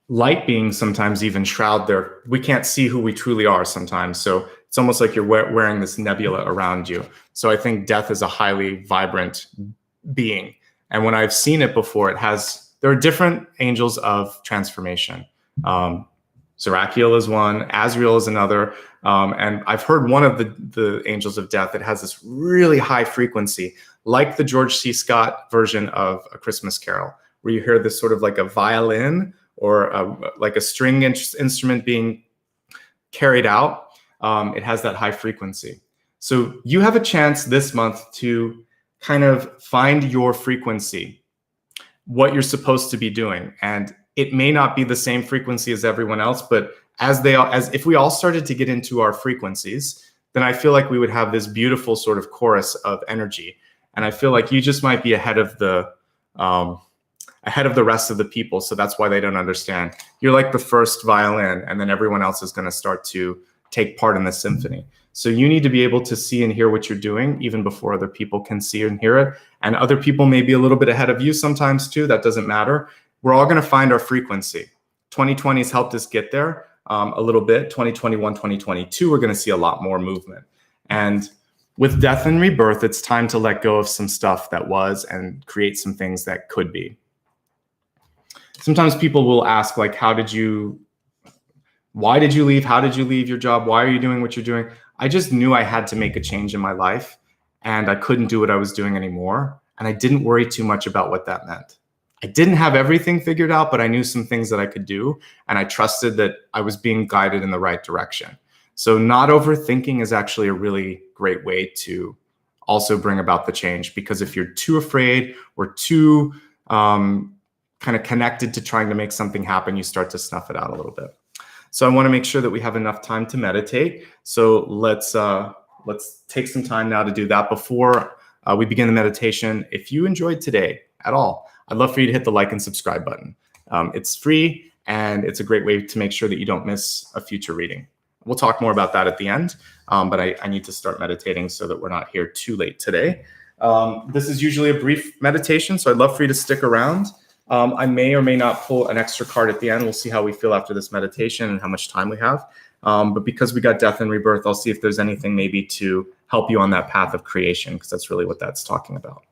light beings sometimes even shroud we can't see who we truly are sometimes. So it's almost like you're wearing this nebula around you. So I think death is a highly vibrant being. And when I've seen it before, there are different angels of transformation. Zerakiel is one, Azrael is another. And I've heard one of the angels of death that has this really high frequency, like the George C. Scott version of A Christmas Carol, where you hear this sort of like a violin or like a string instrument being carried out. It has that high frequency. So you have a chance this month to kind of find your frequency, what you're supposed to be doing. And it may not be the same frequency as everyone else, but as if we all started to get into our frequencies, then I feel like we would have this beautiful sort of chorus of energy. And I feel like you just might be ahead of the rest of the people. So that's why they don't understand. You're like the first violin, and then everyone else is going to start to take part in the symphony. So you need to be able to see and hear what you're doing even before other people can see and hear it. And other people may be a little bit ahead of you sometimes too. That doesn't matter. We're all going to find our frequency. 2020 has helped us get there a little bit. 2021, 2022, we're going to see a lot more movement. And with death and rebirth, it's time to let go of some stuff that was and create some things that could be. Sometimes people will ask, like, why did you leave? How did you leave your job? Why are you doing what you're doing? I just knew I had to make a change in my life, and I couldn't do what I was doing anymore. And I didn't worry too much about what that meant. I didn't have everything figured out, but I knew some things that I could do, and I trusted that I was being guided in the right direction. So not overthinking is actually a really great way to also bring about the change, because if you're too afraid or too kind of connected to trying to make something happen, you start to snuff it out a little bit. So I want to make sure that we have enough time to meditate. So let's take some time now to do that. Before we begin the meditation, if you enjoyed today at all, I'd love for you to hit the like and subscribe button. It's free, and it's a great way to make sure that you don't miss a future reading. We'll talk more about that at the end, but I need to start meditating so that we're not here too late today. This is usually a brief meditation, so I'd love for you to stick around. I may or may not pull an extra card at the end. We'll see how we feel after this meditation and how much time we have. But because we got death and rebirth, I'll see if there's anything maybe to help you on that path of creation, because that's really what that's talking about.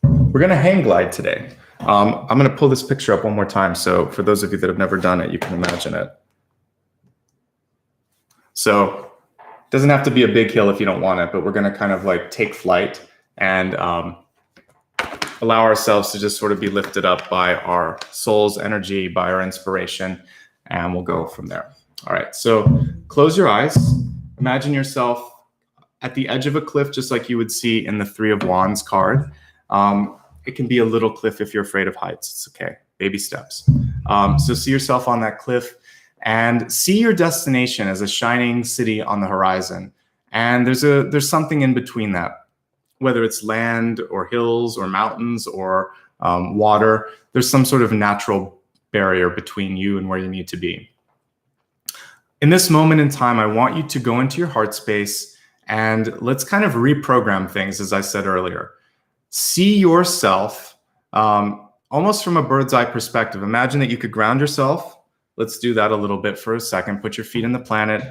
We're going to hang glide today. I'm going to pull this picture up one more time. So for those of you that have never done it, you can imagine it. So it doesn't have to be a big hill if you don't want it, but we're going to kind of like take flight and allow ourselves to just sort of be lifted up by our soul's energy, by our inspiration, and we'll go from there. All right, so close your eyes. Imagine yourself at the edge of a cliff, just like you would see in the Three of Wands card. It can be a little cliff if you're afraid of heights. It's okay, baby steps. So see yourself on that cliff and see your destination as a shining city on the horizon. And there's something in between that, whether it's land or hills or mountains or water. There's some sort of natural barrier between you and where you need to be. In this moment in time, I want you to go into your heart space and let's kind of reprogram things, as I said earlier. See yourself almost from a bird's eye perspective. Imagine that you could ground yourself. Let's do that a little bit for a second. Put your feet in the planet,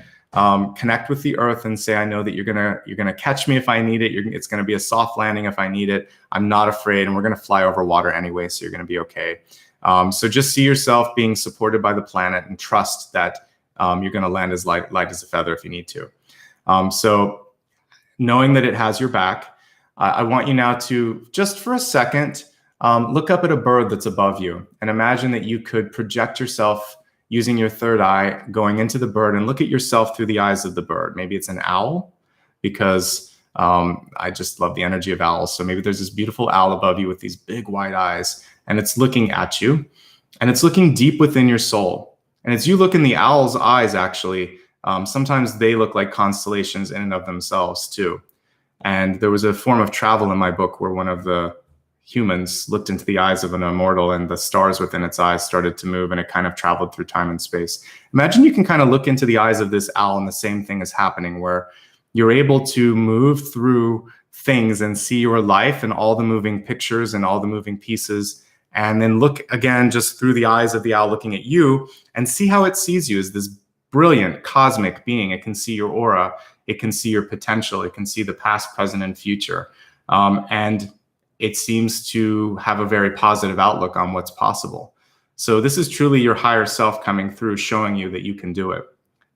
connect with the earth and say, I know that you're gonna catch me if I need it. It's gonna be a soft landing if I need it. I'm not afraid, and we're gonna fly over water anyway, so you're gonna be okay. So just see yourself being supported by the planet and trust that you're gonna land as light as a feather if you need to. So knowing that it has your back, I want you now to, just for a second, look up at a bird that's above you and imagine that you could project yourself using your third eye, going into the bird, and look at yourself through the eyes of the bird. Maybe it's an owl, because I just love the energy of owls. So maybe there's this beautiful owl above you with these big wide eyes, and it's looking at you, and it's looking deep within your soul. And as you look in the owl's eyes, actually, sometimes they look like constellations in and of themselves too. And there was a form of travel in my book where one of the humans looked into the eyes of an immortal and the stars within its eyes started to move, and it kind of traveled through time and space. Imagine you can kind of look into the eyes of this owl and the same thing is happening, where you're able to move through things and see your life and all the moving pictures and all the moving pieces, and then look again just through the eyes of the owl looking at you and see how it sees you as this brilliant cosmic being. It can see your aura, it can see your potential, it can see the past, present, and future. And it seems to have a very positive outlook on what's possible. So this is truly your higher self coming through, showing you that you can do it.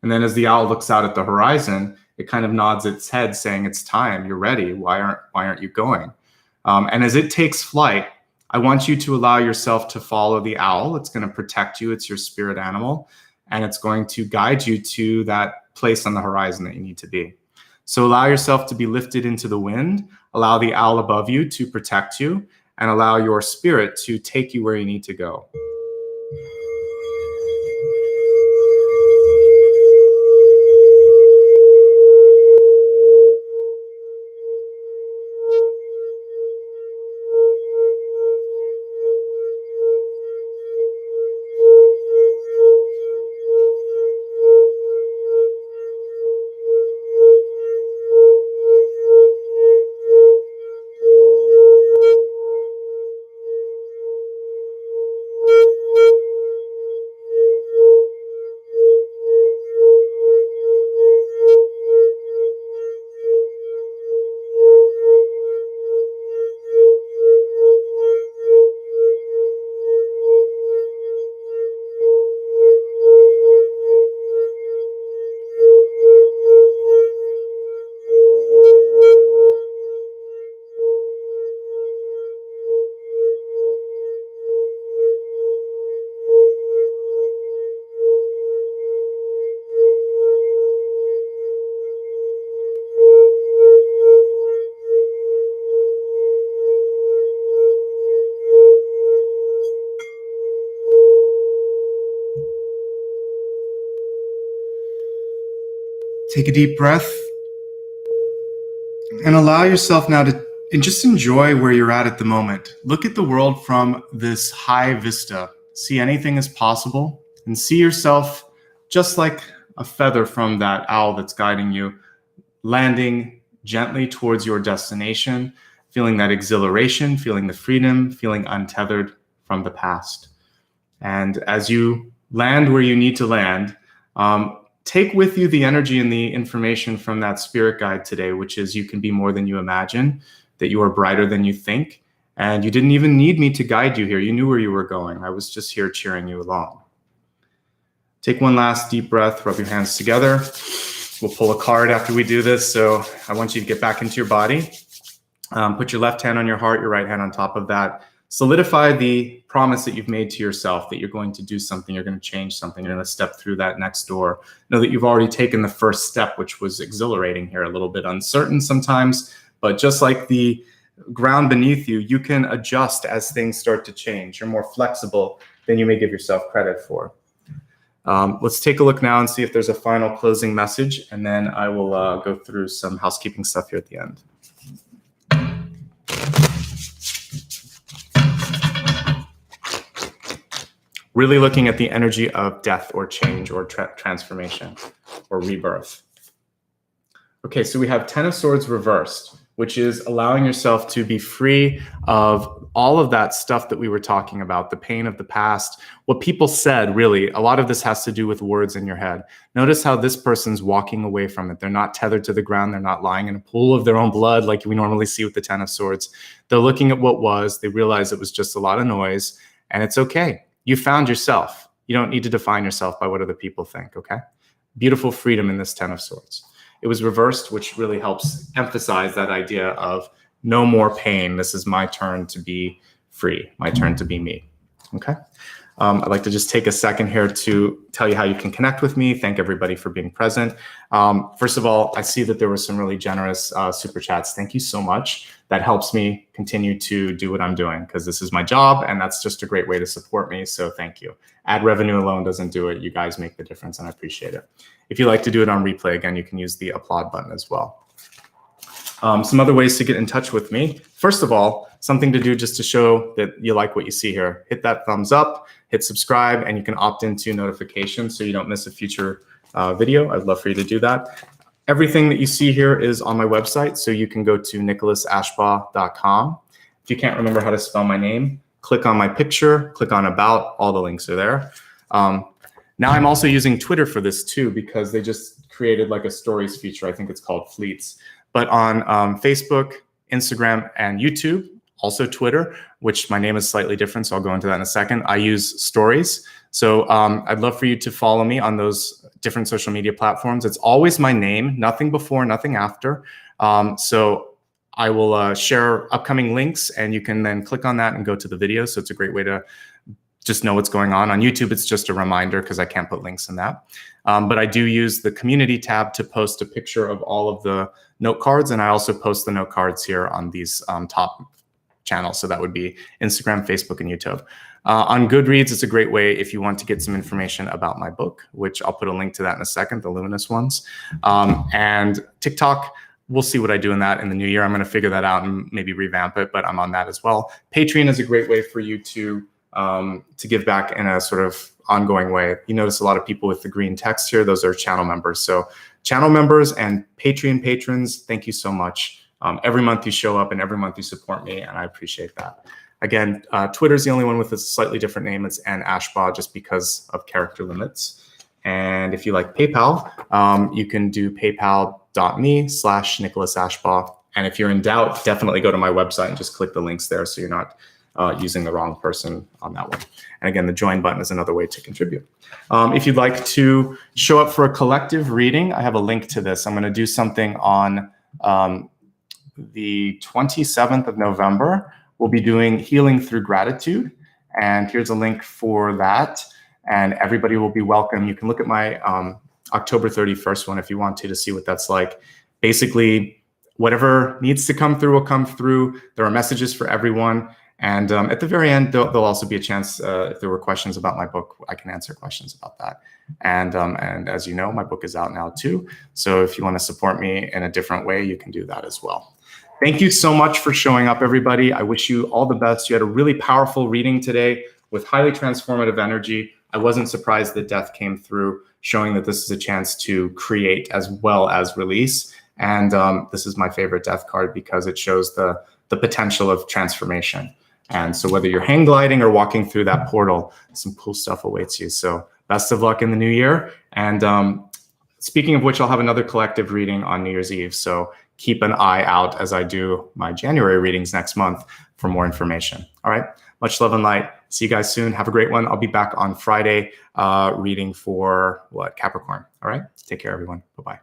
And then as the owl looks out at the horizon, it kind of nods its head saying, it's time, you're ready. Why aren't you going? And as it takes flight, I want you to allow yourself to follow the owl. It's going to protect you. It's your spirit animal. And it's going to guide you to that place on the horizon that you need to be. So allow yourself to be lifted into the wind, allow the owl above you to protect you, and allow your spirit to take you where you need to go. Take a deep breath and allow yourself now to and just enjoy where you're at the moment. Look at the world from this high vista. See anything as possible and see yourself just like a feather from that owl that's guiding you, landing gently towards your destination, feeling that exhilaration, feeling the freedom, feeling untethered from the past. And as you land where you need to land, take with you the energy and the information from that spirit guide today, which is you can be more than you imagine, that you are brighter than you think, and you didn't even need me to guide you here. You knew where you were going. I was just here cheering you along. Take one last deep breath, rub your hands together. We'll pull a card after we do this, so I want you to get back into your body. Put your left hand on your heart, your right hand on top of that. Solidify the promise that you've made to yourself that you're going to do something, you're going to change something, you're going to step through that next door. Know that you've already taken the first step, which was exhilarating here, a little bit uncertain sometimes, but just like the ground beneath you, you can adjust as things start to change. You're more flexible than you may give yourself credit for. Let's take a look now and see if there's a final closing message, and then I will go through some housekeeping stuff here at the end. Really looking at the energy of death or change or transformation or rebirth. Okay, so we have Ten of Swords reversed, which is allowing yourself to be free of all of that stuff that we were talking about, the pain of the past, what people said, really. A lot of this has to do with words in your head. Notice how this person's walking away from it. They're not tethered to the ground. They're not lying in a pool of their own blood like we normally see with the Ten of Swords. They're looking at what was. They realize it was just a lot of noise, and it's okay. You found yourself. You don't need to define yourself by what other people think, okay? Beautiful freedom in this Ten of Swords. It was reversed, which really helps emphasize that idea of no more pain. This is my turn to be free, my turn to be me, okay? I'd like to just take a second here to tell you how you can connect with me. Thank everybody for being present. First of all, I see that there were some really generous super chats. Thank you so much. That helps me continue to do what I'm doing because this is my job and that's just a great way to support me. So thank you. Ad revenue alone doesn't do it. You guys make the difference and I appreciate it. If you like to do it on replay, again, you can use the applaud button as well. Some other ways to get in touch with me. First of all, something to do just to show that you like what you see here. Hit that thumbs up, hit subscribe, and you can opt into notifications so you don't miss a future video. I'd love for you to do that. Everything that you see here is on my website, so you can go to nicholasashbaugh.com. If you can't remember how to spell my name, click on my picture, click on About, all the links are there. Now I'm also using Twitter for this too, because they just created like a stories feature. I think it's called Fleets. But on Facebook, Instagram, and YouTube, also Twitter, which my name is slightly different, so I'll go into that in a second. I use stories. So I'd love for you to follow me on those different social media platforms. It's always my name, nothing before, nothing after. So I will share upcoming links, and you can then click on that and go to the video. So it's a great way to just know what's going on. On YouTube, it's just a reminder because I can't put links in that. But I do use the community tab to post a picture of all of the note cards. And I also post the note cards here on these top channels. So that would be Instagram, Facebook, and YouTube. On Goodreads, it's a great way if you want to get some information about my book, which I'll put a link to that in a second, the Luminous ones. And TikTok, we'll see what I do in that in the new year. I'm going to figure that out and maybe revamp it, but I'm on that as well. Patreon is a great way for you to give back in a sort of ongoing way. You notice a lot of people with the green text here. Those are channel members. So channel members and Patreon patrons, thank you so much. Every month you show up and every month you support me, and I appreciate that. Again, Twitter's the only one with a slightly different name. It's Ashbaugh, just because of character limits. And if you like PayPal, you can do paypal.me/Nicholas Ashbaugh. And if you're in doubt, definitely go to my website and just click the links there so you're not using the wrong person on that one. And again, the join button is another way to contribute. If you'd like to show up for a collective reading, I have a link to this. I'm going to do something on the 27th of November. We'll be doing Healing Through Gratitude. And here's a link for that. And everybody will be welcome. You can look at my October 31st one if you want to see what that's like. Basically, whatever needs to come through will come through. There are messages for everyone. And at the very end, there'll also be a chance, if there were questions about my book, I can answer questions about that. And as you know, my book is out now too. So if you want to support me in a different way, you can do that as well. Thank you so much for showing up, everybody. I wish you all the best. You had a really powerful reading today with highly transformative energy. I wasn't surprised that death came through, showing that this is a chance to create as well as release. And this is my favorite death card because it shows the potential of transformation. And so whether you're hang gliding or walking through that portal, some cool stuff awaits you. So best of luck in the new year. And speaking of which, I'll have another collective reading on New Year's Eve. So keep an eye out as I do my January readings next month for more information. All right. Much love and light. See you guys soon. Have a great one. I'll be back on Friday reading for Capricorn. All right. Take care, everyone. Bye-bye.